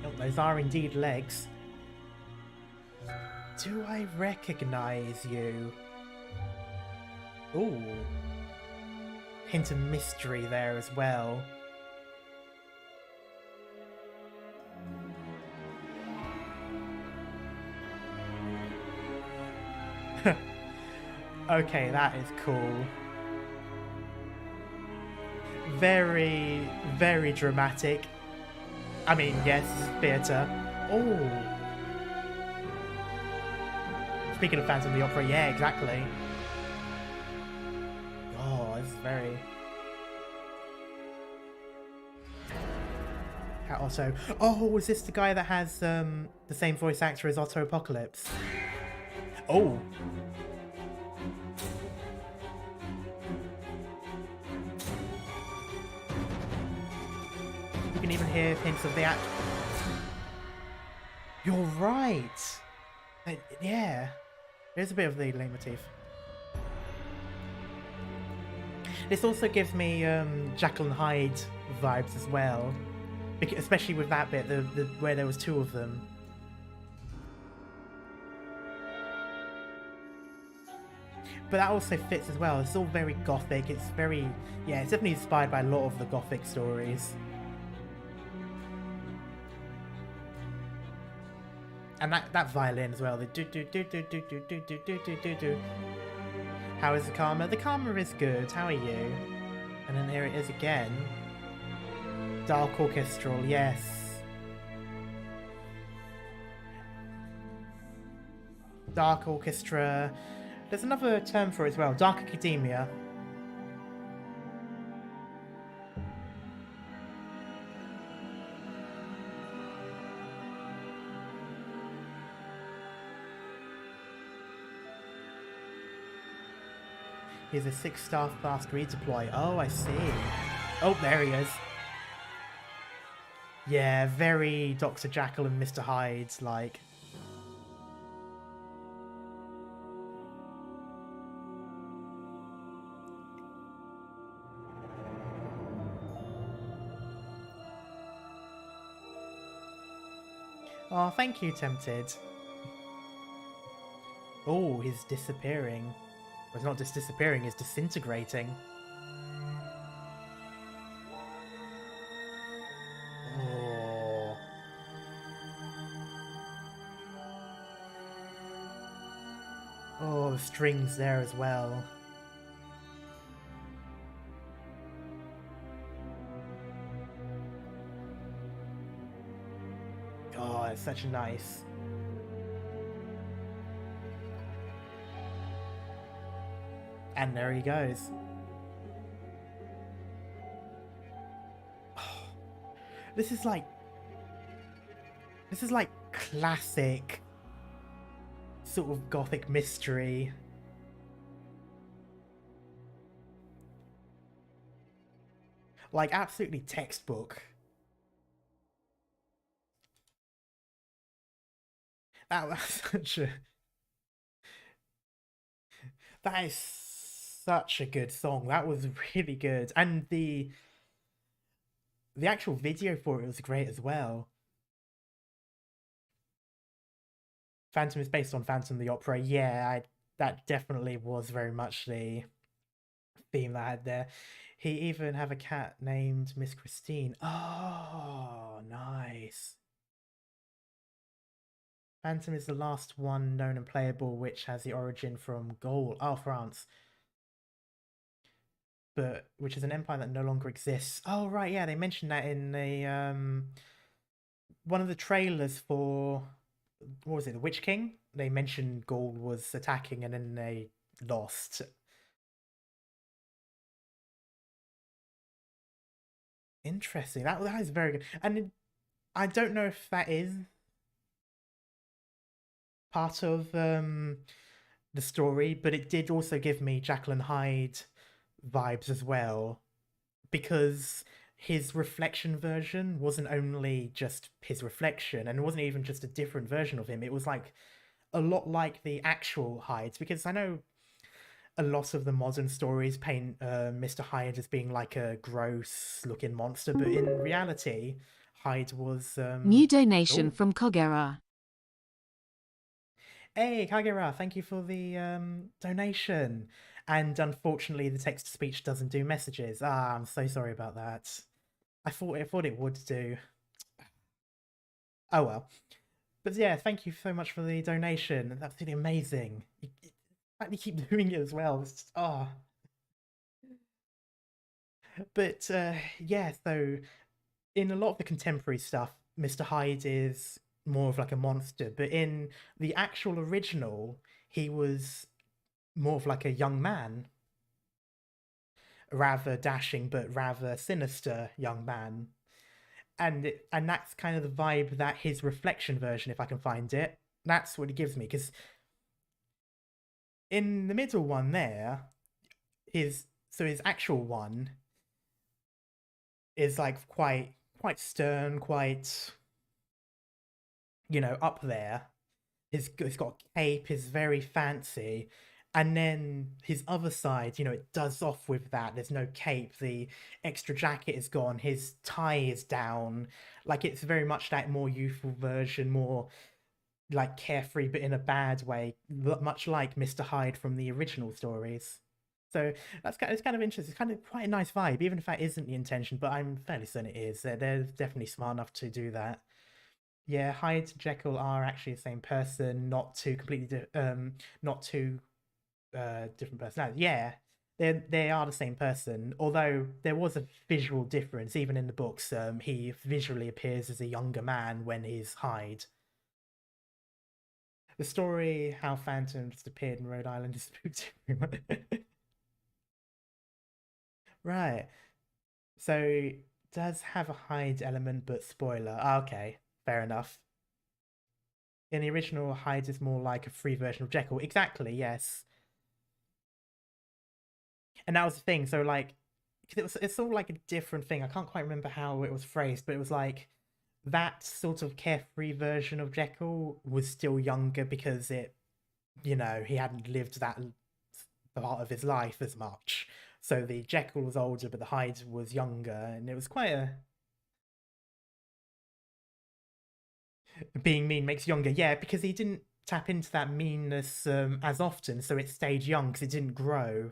Oh, those are indeed legs. Do I recognize you? Ooh. Hint of mystery there as well. Okay, that is cool. Very, very dramatic. I mean, yes, theatre. Oh. Speaking of Phantom of the Opera, yeah, exactly. Oh, this is very... Cat Otto. Oh, is this the guy that has the same voice actor as Otto Apocalypse? Oh. You can even hear hints of the act. You're right. Yeah. There's a bit of the leitmotif. This also gives me Jekyll and Hyde vibes as well, especially with that bit, where there was two of them. But that also fits as well. It's all very gothic. It's very, yeah, it's definitely inspired by a lot of the gothic stories. And that violin as well. The do do do do do do do do do do do. How is the karma? The karma is good. How are you? And then here it is again. Dark orchestral, yes. Dark orchestra. There's another term for it as well. Dark academia. He's a 6-star fast redeploy. Oh, I see. Oh, there he is. Yeah, very Dr. Jekyll and Mr. Hyde, like. Oh, thank you, Tempted. Oh, he's disappearing. Well, it's not just disappearing, he's disintegrating. Oh. Oh, the strings there as well. Oh, it's such a nice. And there he goes. Oh, this is like classic sort of gothic mystery. Like absolutely textbook. That was such a that is such a good song. That was really good. And the actual video for it was great as well. Phantom is based on Phantom the Opera. Yeah, that definitely was very much the theme that I had there. He even have a cat named Miss Christine. Oh, nice. Phantom is the last one known and playable which has the origin from Gaul. Oh, France. But which is an empire that no longer exists. Oh, right, yeah, they mentioned that in the one of the trailers for what was it, The Witch King? They mentioned Gaul was attacking and then they lost. Interesting. That is very good. And I don't know if that is part of the story, but it did also give me Jekyll and Hyde vibes as well, because his reflection version wasn't only just his reflection, and it wasn't even just a different version of him. It was like a lot like the actual Hydes, because I know a lot of the modern stories paint Mr. Hyde as being like a gross looking monster, but in reality, Hyde was New donation oh. from Kogera. Hey, Kagera, thank you for the donation. And unfortunately, the text to speech doesn't do messages. Ah, I'm so sorry about that. I thought it would do. Oh well. But yeah, thank you so much for the donation. That's really amazing. You keep doing it as well. It's just, oh. But yeah, so in a lot of the contemporary stuff, Mr. Hyde is more of like a monster. But in the actual original, he was more of like a young man, rather dashing but rather sinister young man. And that's kind of the vibe that his reflection version, if I can find it, that's what it gives me. Because in the middle one there, his actual one is like quite stern, quite up there. He's got a cape, is very fancy. And then his other side, it does off with that. There's no cape. The extra jacket is gone. His tie is down. Like it's very much that more youthful version, more like carefree, but in a bad way, much like Mr. Hyde from the original stories. So it's kind of interesting. It's kind of quite a nice vibe, even if that isn't the intention. But I'm fairly certain it is. They're definitely smart enough to do that. Yeah, Hyde and Jekyll are actually the same person, not two not two different personalities. Yeah, they are the same person. Although there was a visual difference, even in the books. He visually appears as a younger man when he's Hyde. The story how Phantoms appeared in Rhode Island is spooked everyone. Right. So does have a Hyde element, but spoiler. Ah, okay, fair enough. In the original, Hyde is more like a free version of Jekyll. Exactly, yes. And that was the thing. So like, 'cause it's all like a different thing. I can't quite remember how it was phrased, but it was like that sort of carefree version of Jekyll was still younger because he hadn't lived that part of his life as much. So the Jekyll was older, but the Hyde was younger, and it was quite a Being mean makes younger. Yeah, because he didn't tap into that meanness as often, so it stayed young because it didn't grow.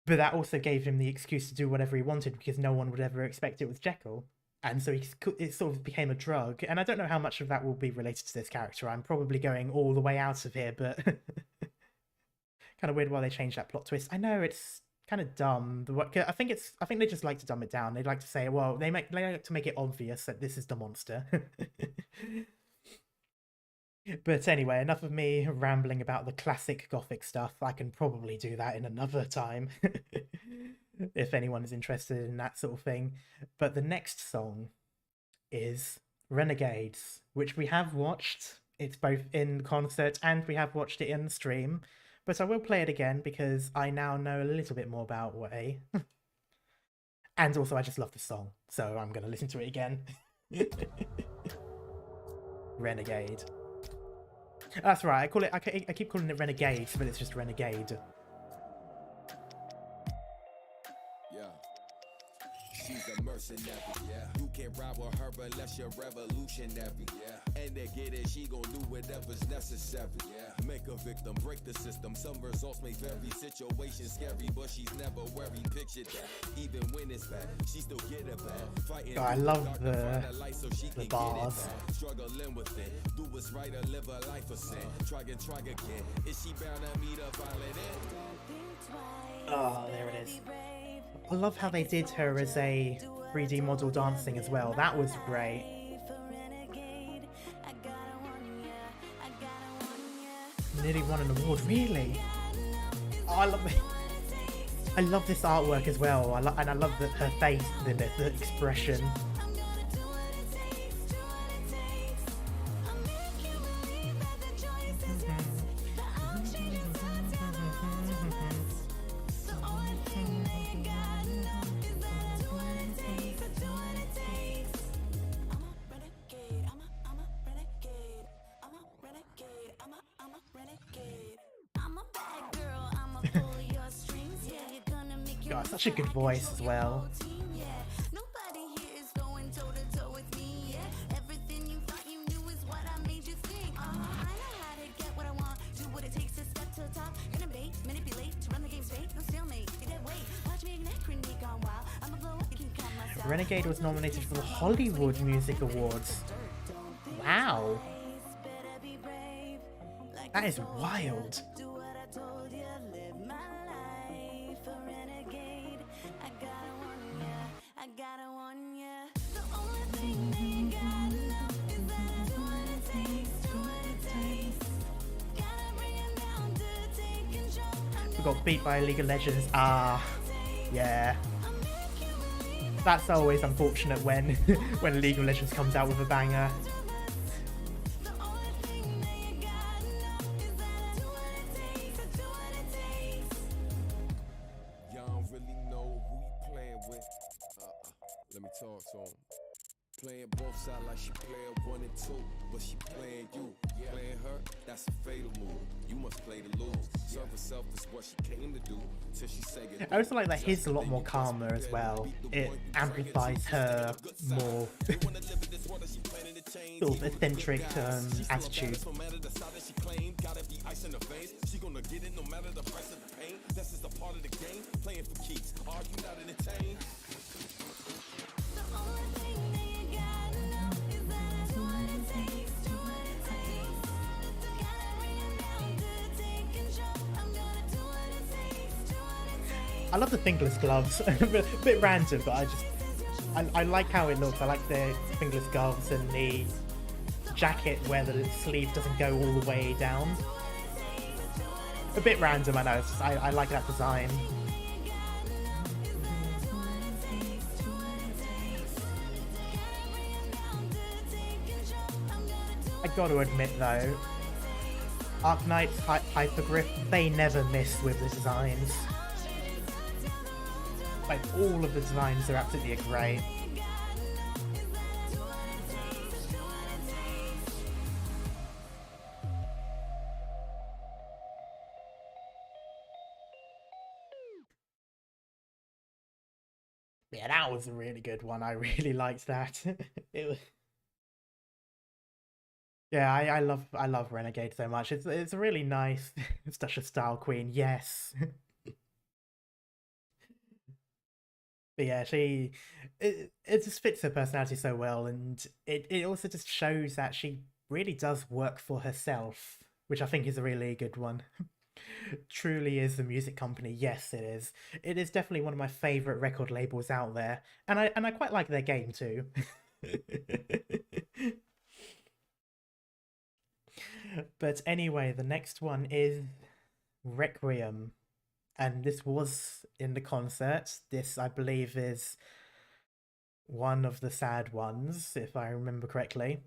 But that also gave him the excuse to do whatever he wanted because no one would ever expect it was Jekyll. And so it sort of became a drug. And I don't know how much of that will be related to this character. I'm probably going all the way out of here, but kind of weird why they changed that plot twist. I know it's kind of dumb. I think they just like to dumb it down. They like to say, well, they like to make it obvious that this is the monster. But anyway, enough of me rambling about the classic Gothic stuff. I can probably do that in another time if anyone is interested in that sort of thing. But the next song is Renegades, which we have watched. It's both in concert and we have watched it in the stream. But I will play it again because I now know a little bit more about Way. And also, I just love the song, so I'm going to listen to it again. Renegade. That's right. I keep calling it Renegade, but it's just Renegade. She's a mercenary, yeah. You can't ride with her unless you're revolutionary, yeah. And they get it, she gon' do whatever's necessary, yeah. Make a victim, break the system. Some results may vary, situation scary, but she's never worried. Picture that, even when it's bad, she still get it back. Fighting. Oh, I love the bars. Struggling with it, do what's right or live a life of sin. Try again. Is she bound to meet a violent end? Oh, there it is. I love how they did her as a 3D model dancing as well. That was great. Nearly won an award, really? Oh, I love it. I love this artwork as well. And I love her face in it, the expression. God, such a good voice as well. Renegade was nominated for the Hollywood Music Awards. Wow. That is wild. We got beat by League of Legends. Ah, yeah. That's always unfortunate when when League of Legends comes out with a banger. Y'all don't really know who you playing with. Let me talk to him. Playing both sides like she playing 1 and 2, but she playing you. Playing her, that's a fatal move. You must play to lose. Serve herself is what she came to do. Till she say it. I also like that his a lot more calmer as well. It amplifies her more sort of eccentric attitude. She gonna get it no matter the price of the pain. That's just a part of the game. Playing for keeps. Are you not entertained? I love the fingerless gloves. A bit random, but I like how it looks. I like the fingerless gloves and the jacket where the sleeve doesn't go all the way down. A bit random, I know. I like that design. I gotta admit though, Arknights Hypergrip, they never miss with the designs. Like, all of the designs are absolutely great. Yeah, that was a really good one. I really liked that. Yeah, I love Renegade so much. It's a really nice, it's such a style queen. Yes, but yeah, it just fits her personality so well, and it also just shows that she really does work for herself, which I think is a really good one. Truly is the music company. Yes, it is. It is definitely one of my favorite record labels out there, and I quite like their game too. But anyway, the next one is Requiem, and this was in the concert. This, I believe, is one of the sad ones, if I remember correctly,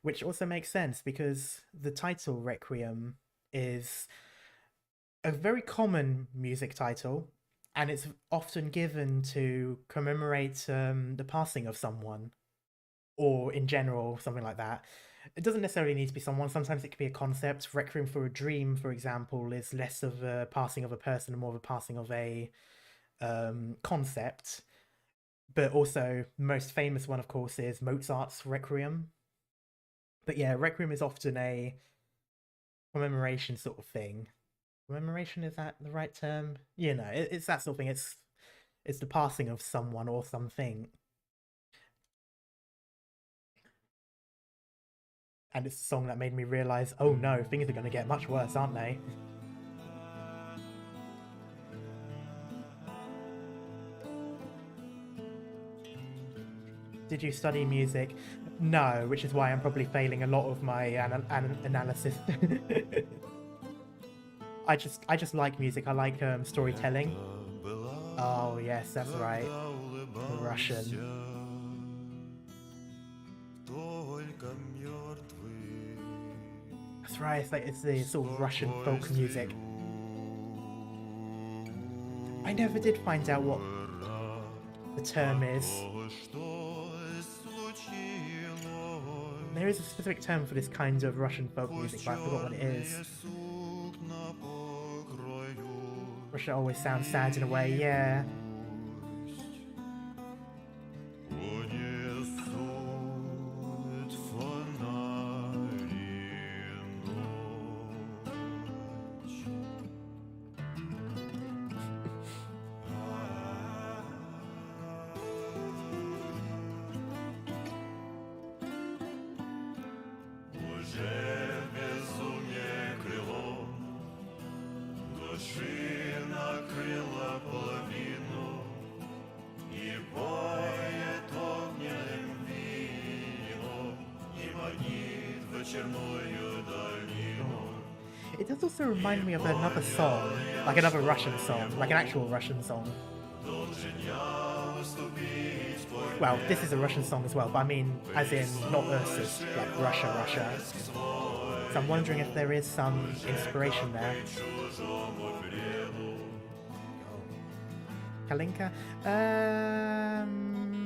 which also makes sense because the title Requiem is a very common music title, and it's often given to commemorate the passing of someone, or in general, something like that. It doesn't necessarily need to be someone. Sometimes it could be a concept. Requiem for a Dream, for example, is less of a passing of a person and more of a passing of a concept. But also, most famous one, of course, is Mozart's Requiem. But yeah, Requiem is often a commemoration sort of thing. Commemoration, is that the right term? You know, it's that sort of thing. It's the passing of someone or something, and it's a song that made me realize, oh no, things are going to get much worse, aren't they? Did you study music? No, which is why I'm probably failing a lot of my analysis. I just like music. I like storytelling. Oh yes, that's right. The Russian. That's right. It's the sort of Russian folk music. I never did find out what the term is. There is a specific term for this kind of Russian folk music, but I forgot what it is. Russia always sounds sad in a way, yeah. It does also remind me of another song, like another Russian song, like an actual Russian song. Well, this is a Russian song as well, but I mean, as in, not Ursus, like Russia, Russia. So I'm wondering if there is some inspiration there. Kalinka?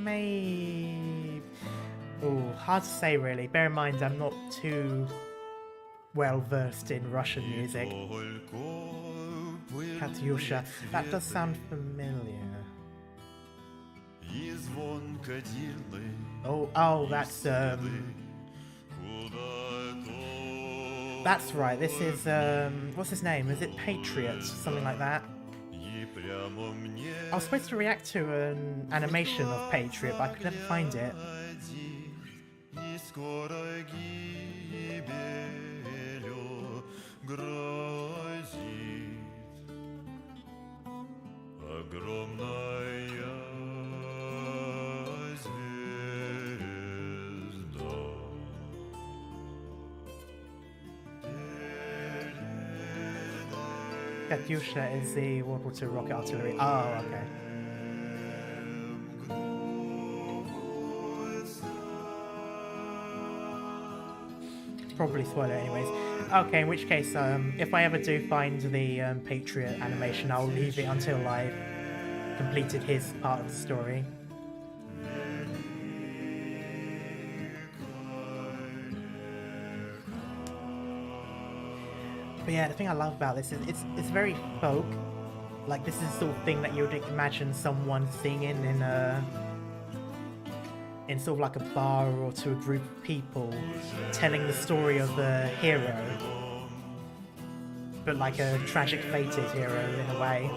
Maybe. Oh, hard to say really. Bear in mind, I'm not too well versed in Russian music. Katyusha. That does sound familiar. Oh, that's right. This is what's his name? Is it Patriot? Something like that. I was supposed to react to an animation of Patriot, but I could never find it. Katyusha is the World War II rocket artillery. Oh, okay. Probably spoil it anyways. Okay, in which case, if I ever do find the Patriot animation, I'll leave it until I've completed his part of the story. But yeah, the thing I love about this is it's very folk. Like, this is the sort of thing that you would imagine someone singing in sort of like a bar or to a group of people, telling the story of a hero, but like a tragic fated hero in a way.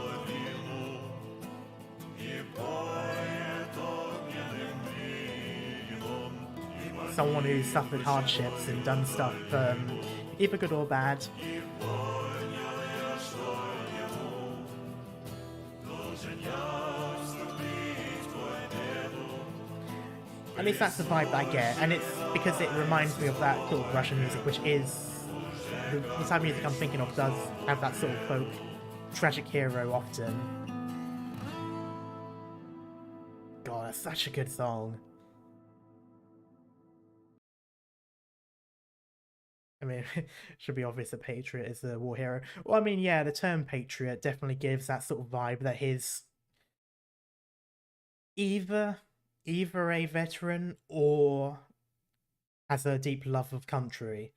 Someone who's suffered hardships and done stuff, either good or bad. At least that's the vibe that I get, and it's because it reminds me of that sort of Russian music, which is the type of music I'm thinking of does have that sort of folk tragic hero often. God, that's such a good song. I mean, it should be obvious that Patriot is a war hero. Well, I mean, yeah, the term Patriot definitely gives that sort of vibe that he's either a veteran or has a deep love of country,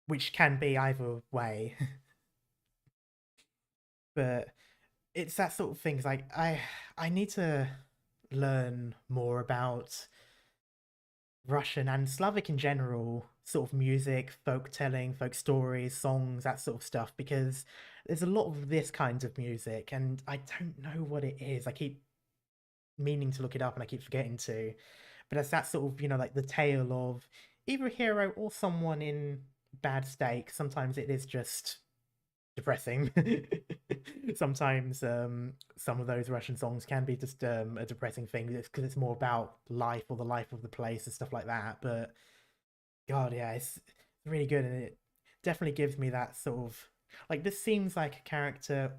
which can be either way. But it's that sort of thing. It's like I need to learn more about Russian and Slavic in general, sort of music, folk telling, folk stories, songs, that sort of stuff, because there's a lot of this kind of music and I don't know what it is. I keep meaning to look it up and I keep forgetting to. But it's that sort of, like the tale of either a hero or someone in bad state. Sometimes it is just depressing. Sometimes some of those Russian songs can be just a depressing thing because it's more about life or the life of the place and stuff like that. But God, yeah, it's really good, and it definitely gives me that sort of like, this seems like a character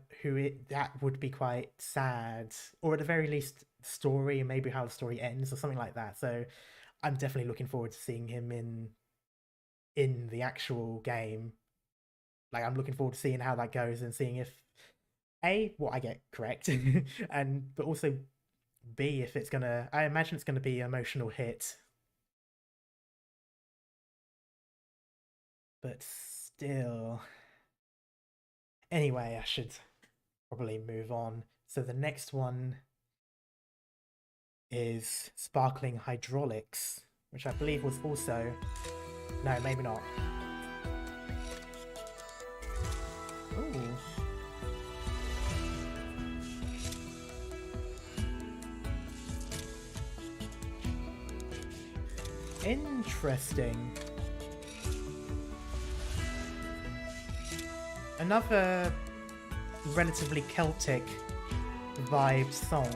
that would be quite sad, or at the very least story and maybe how the story ends or something like that. So I'm definitely looking forward to seeing him in the actual game. Like, I'm looking forward to seeing how that goes and seeing if what I get correct, and but also B, if it's gonna, I imagine it's gonna be an emotional hit. But still. Anyway, I should probably move on. So the next one is Sparkling Hydraulics, which I believe was also... No, maybe not. Ooh. Interesting. Another relatively Celtic vibed song.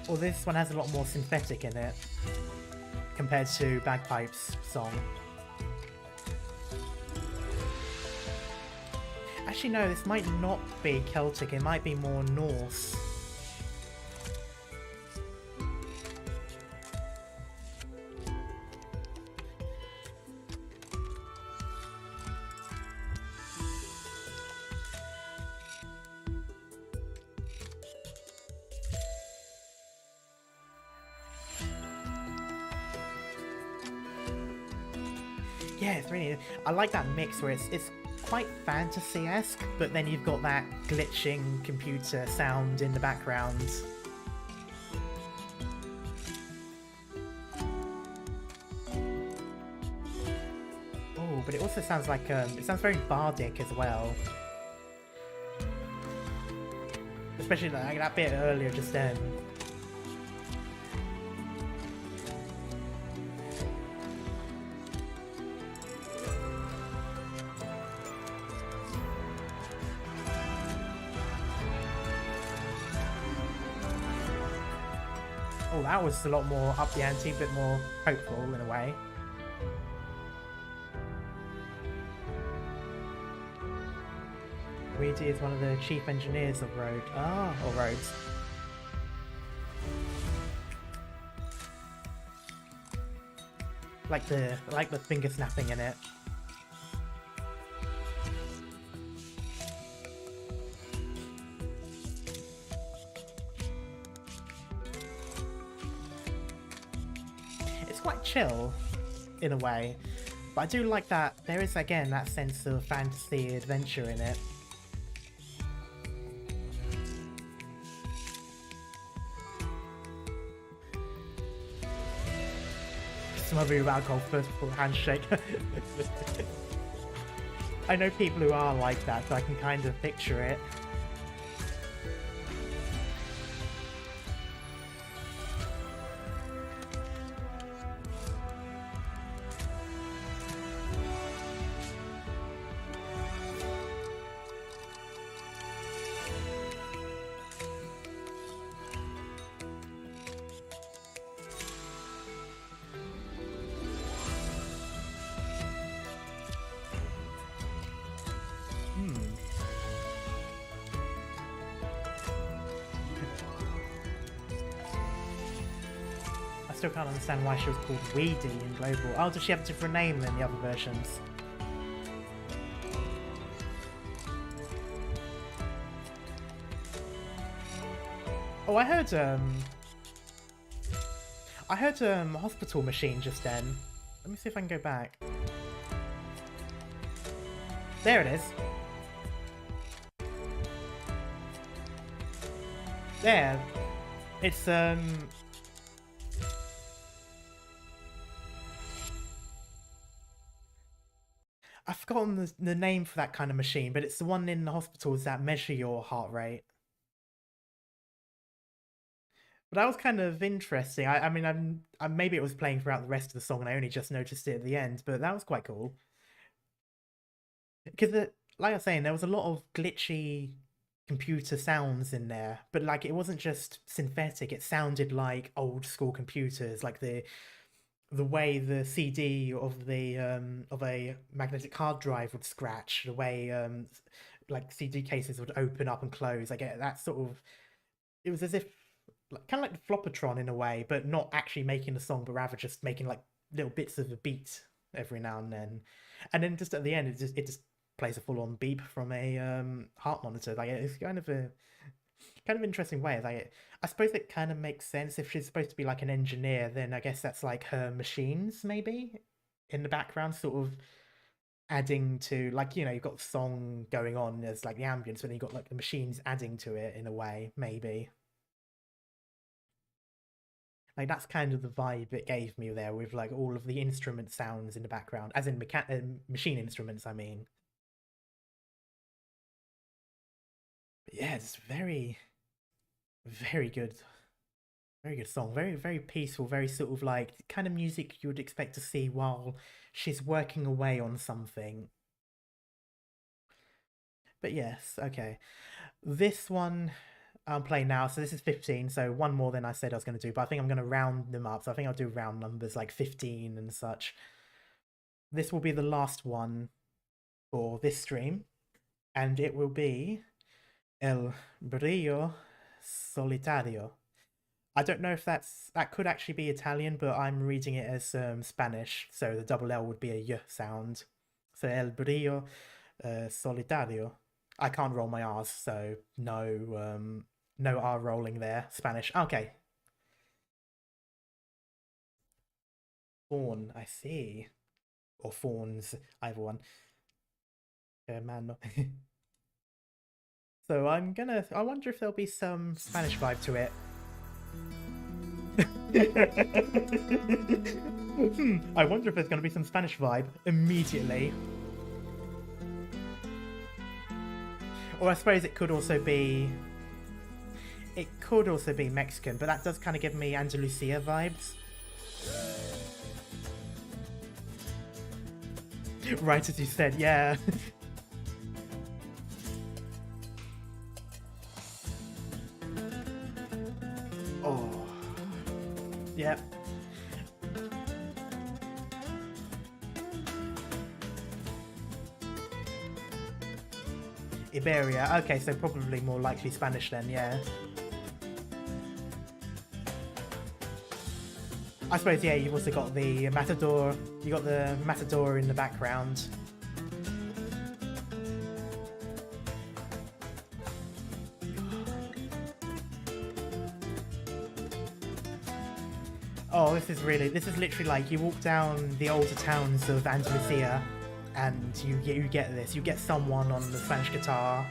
Well, this one has a lot more synthetic in it compared to Bagpipes' song. Actually, no, this might not be Celtic, it might be more Norse. Yeah, it's really... I like that mix where it's quite fantasy-esque, but then you've got that glitching computer sound in the background. Oh, but it also sounds like it sounds very bardic as well. Especially like that bit earlier just then. Oh, that was a lot more up the ante, a bit more hopeful in a way. Weedy is one of the chief engineers of Rhodes. Like the finger snapping in it. it's quite chill in a way, but I do like that there is again that sense of fantasy adventure in it. Smother with alcohol first before handshake. I know people who are like that, so I can kind of picture it. I still can't understand why she was called Weedy in Global. Oh, does she have a different name than the other versions? Oh, I heard Hospital Machine just then. Let me see if I can go back. There it is. There. It's I've forgotten the name for that kind of machine, but it's the one in the hospitals that measure your heart rate. But that was kind of interesting. I mean, maybe it was playing throughout the rest of the song and I only just noticed it at the end, but that was quite cool. Because, like I was saying, there was a lot of glitchy computer sounds in there, but like it wasn't just synthetic. It sounded like old school computers, like the way the CD of a magnetic hard drive would scratch, the way like CD cases would open up and close. I get that sort of. It was as if kind of like the Flopatron in a way, but not actually making a song, but rather just making like little bits of a beat every now and then just at the end it just plays a full on beep from a heart monitor. Like it's kind of interesting way. Like I suppose it kind of makes sense if she's supposed to be like an engineer. Then I guess that's like her machines maybe in the background, sort of adding to, like, you know, you've got the song going on as like the ambience, but then you've got like the machines adding to it in a way, maybe. Like that's kind of the vibe it gave me there, with like all of the instrument sounds in the background, as in machine instruments, I mean. But yeah, it's very, very good. Very good song. Very, very peaceful. Very sort of like the kind of music you would expect to see while she's working away on something. But yes, okay. This one I'm playing now, so this is 15, so one more than I said I was going to do, but I think I'm going to round them up, so I think I'll do round numbers like 15 and such. This will be the last one for this stream, and it will be El Brillo Solitario. I don't know if that could actually be Italian, but I'm reading it as Spanish, so the double L would be a Y sound. So El Brillo Solitario. I can't roll my R's, so no R rolling there. Spanish. Okay. Fawn, I see. Or fawns, either one. Man. So I wonder if there'll be some Spanish vibe to it. I wonder if there's going to be some Spanish vibe immediately. Or I suppose it could also be Mexican, but that does kind of give me Andalusia vibes. Right as you said, yeah. Oh. Yep. Iberia. Okay, so probably more likely Spanish then, yeah. I suppose, yeah, you've also got the Matador. You got the Matador in the background. Oh, this is literally like you walk down the older towns of Andalusia and you get this. You get someone on the Spanish guitar.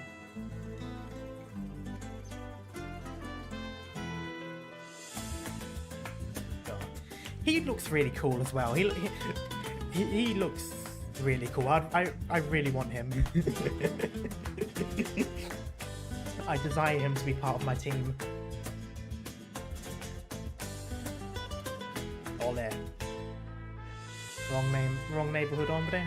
He looks really cool as well. He looks really cool. I really want him. I desire him to be part of my team. Ole. Wrong name, wrong neighborhood, hombre.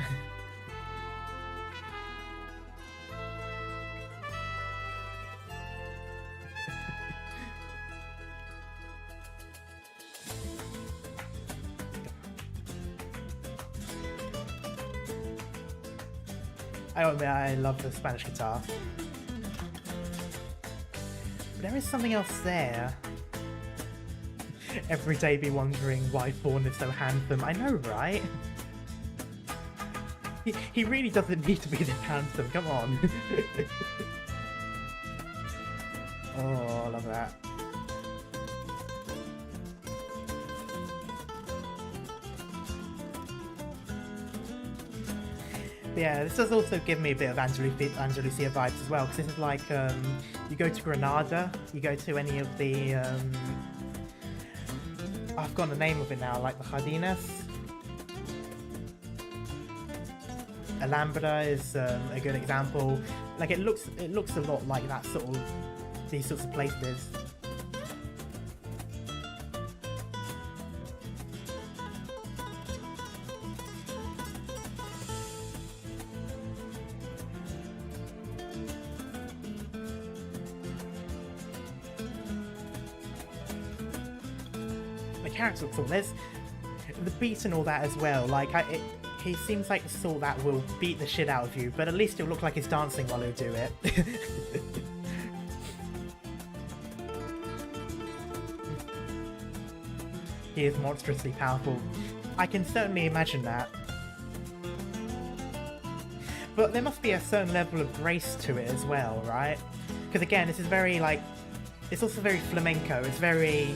I admit I love the Spanish guitar. But there is something else there. Every day be wondering why Fawn is so handsome. I know, right? He really doesn't need to be this handsome, come on. Oh, I love that. But yeah, this does also give me a bit of Andalusia vibes as well, because this is like, you go to Granada, you go to any of the, I've forgotten the name of it now, like the Jardines. Alhambra is a good example. Like it looks a lot like that sort of, these sorts of places. Character looks all there's the beat and all that as well. Like he seems like the sort that will beat the shit out of you, but at least he'll look like he's dancing while he'll do it. He is monstrously powerful. I can certainly imagine that. But there must be a certain level of grace to it as well, right? Because again, this is very like, it's also very flamenco. It's very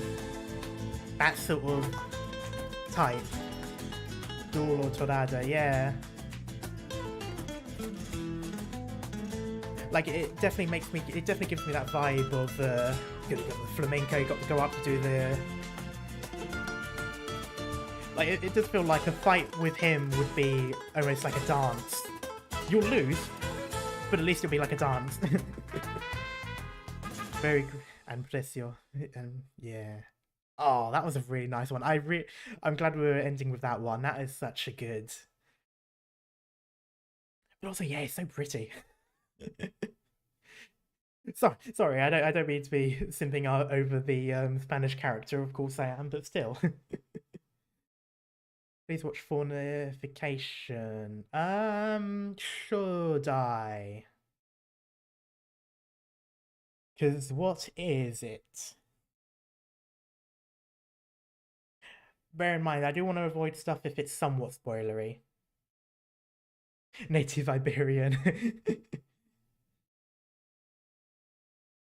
that sort of type. Duel or Torada, yeah. Like it definitely gives me that vibe of you got the flamenco, you got to go up to do the... Like it does feel like a fight with him would be almost like a dance. You'll lose, but at least it'll be like a dance. Very... and Precio. Yeah. Oh, that was a really nice one. I'm glad we were ending with that one. That is such a good... But also, yeah, it's so pretty. Sorry, I don't mean to be simping over the Spanish character. Of course I am, but still. Please watch Fornification. Should I? Because what is it? Bear in mind, I do want to avoid stuff if it's somewhat spoilery. Native Iberian.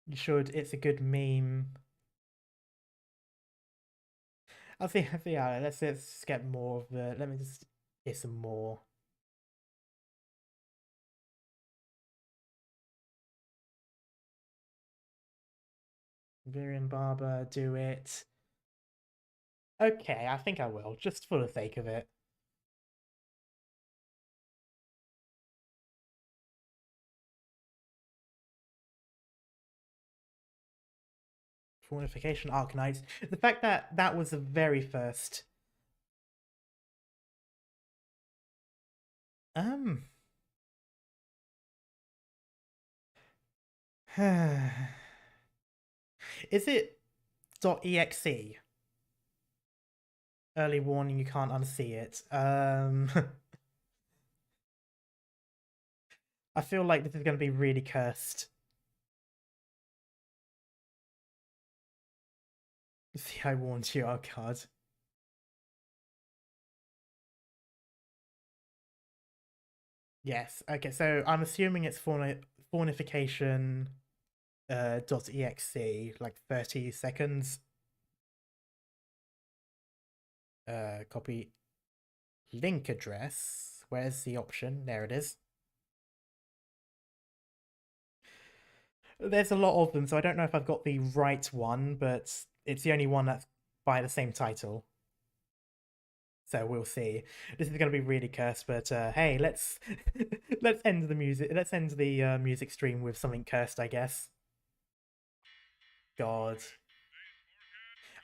You should. It's a good meme. I'll see. Yeah, let's get more of the. Let me just get some more. Iberian Barber, do it. Okay, I think I will, just for the sake of it. Fornification Arknights. The fact that that was the very first. Is it .exe? Early warning, you can't unsee it. I feel like this is going to be really cursed. See, I warned you, oh god. Yes, okay, so I'm assuming it's fornification .exe, like 30 seconds. Copy link address. Where's the option? There it is. There's a lot of them, so I don't know if I've got the right one, but it's the only one that's by the same title. So we'll see. This is going to be really cursed, but hey, let's let's end the music. Let's end the music stream with something cursed, I guess. God.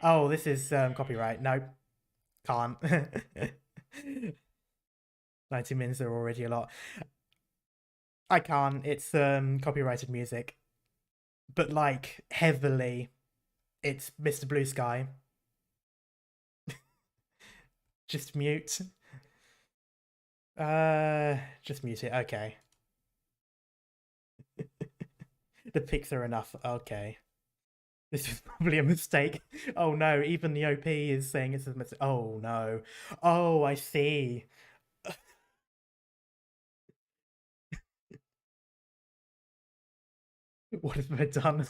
Oh, this is copyright. Nope, can't. 90 minutes are already a lot. I can't. It's copyrighted music, but like heavily. It's Mr. Blue Sky. Just mute. Just mute it. Okay. The pics are enough. Okay. This is probably a mistake. Oh no, even the OP is saying it's a mistake. Oh no. Oh, I see. What have I done?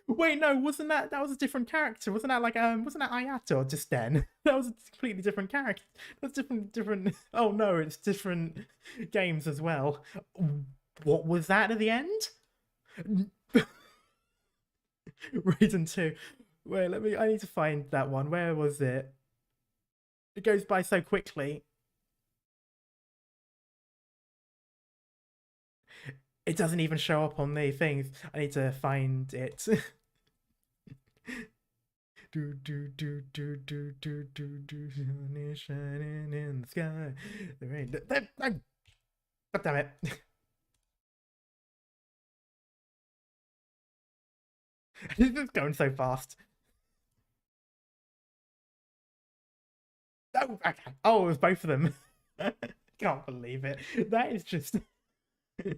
Wait, no, wasn't that was a different character? Wasn't that like wasn't that Ayato just then? That was a completely different character. That's different. Oh no, it's different games as well. What was that at the end? Raiden 2. Wait, I need to find that one. Where was it? It goes by so quickly. It doesn't even show up on the things. I need to find it. Do do do do do do do do, sun is shining in the sky. The rain. God damn it! This is going so fast. Oh, okay. Oh, it was both of them. Can't believe it. That is just. I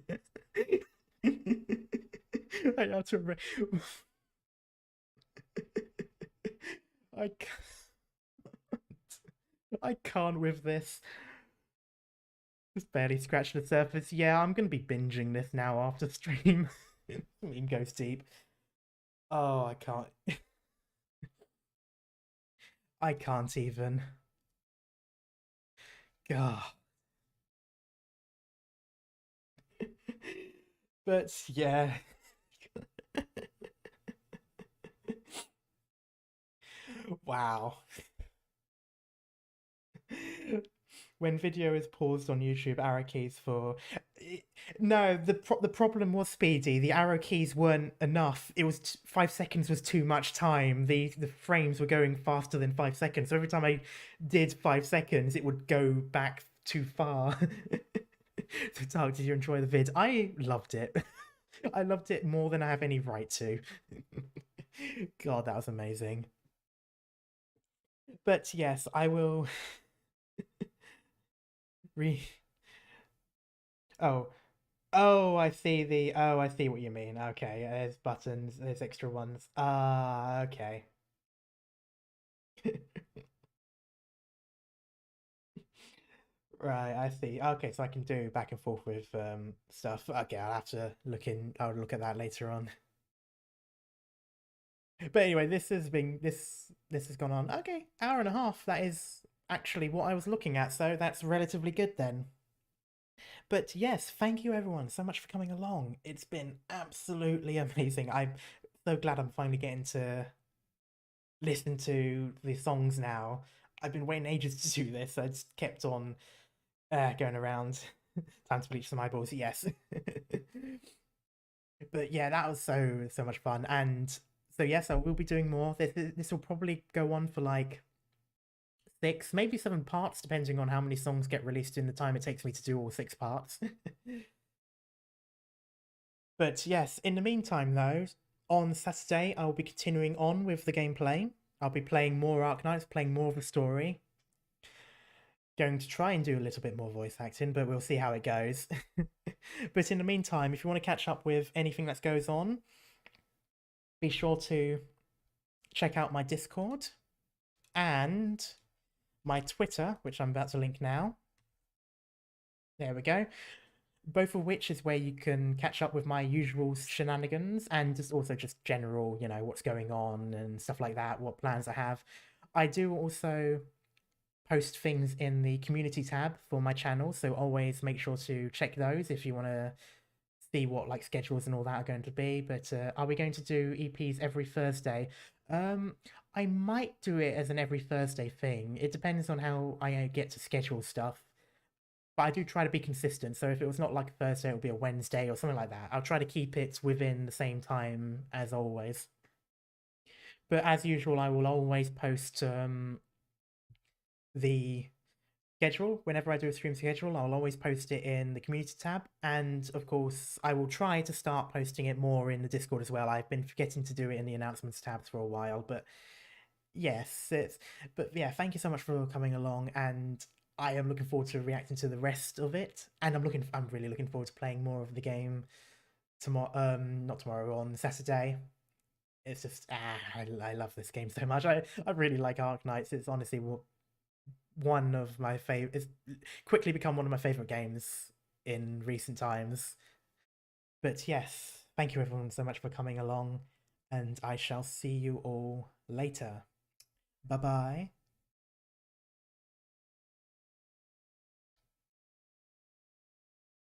have to remember. I can't. I can't with this. Just barely scratching the surface. Yeah, I'm gonna be binging this now after stream. Meme goes deep. Oh, I can't. I can't even. God. But yeah. Wow. When video is paused on YouTube, arrow keys for no, the problem was Speedy. The arrow keys weren't enough. It was 5 seconds was too much time. The frames were going faster than 5 seconds. So every time I did 5 seconds, it would go back too far. So Tark, did you enjoy the vid? I loved it. I loved it more than I have any right to. God, that was amazing. But yes, I will Oh. Oh, I see I see what you mean. Okay, there's buttons, there's extra ones. Ah, okay. Right, I see. Okay, so I can do back and forth with stuff. Okay, I'll look at that later on. But anyway, this has gone on. Okay, hour and a half. That is actually what I was looking at, so that's relatively good then. But yes, thank you everyone so much for coming along. It's been absolutely amazing. I'm so glad I'm finally getting to listen to the songs now. I've been waiting ages to do this. I just kept on going around. Time to bleach some eyeballs. Yes. But yeah, that was so much fun. And so yes, I will be doing more. This will probably go on for like 6, maybe 7 parts, depending on how many songs get released in the time it takes me to do all 6 parts. But yes, in the meantime though, on Saturday I'll be continuing on with the gameplay. I'll be playing more Arknights, playing more of the story. Going to try and do a little bit more voice acting, but we'll see how it goes. But in the meantime, if you want to catch up with anything that goes on, be sure to check out my Discord and my Twitter, which I'm about to link now. There we go. both of which is where you can catch up with my usual shenanigans and just also just general, what's going on and stuff like that, what plans I have. I do also post things in the community tab for my channel, so always make sure to check those if you want to see what like schedules and all that are going to be. But are we going to do EPs every Thursday? I might do it as an every Thursday thing. It depends on how I get to schedule stuff. But I do try to be consistent. So if it was not like Thursday, it would be a Wednesday or something like that. I'll try to keep it within the same time as always. But as usual, I will always post the schedule. Whenever I do a stream schedule, I'll always post it in the community tab. And of course, I will try to start posting it more in the Discord as well. I've been forgetting to do it in the announcements tabs for a while, but yes, but yeah, thank you so much for coming along, and I am looking forward to reacting to the rest of it. And I'm really looking forward to playing more of the game tomorrow, not tomorrow, on Saturday. It's just I love this game so much. I really like Arknights. It's honestly one of my favorite. It's quickly become one of my favorite games in recent times. But yes, thank you everyone so much for coming along, and I shall see you all later. Bye bye.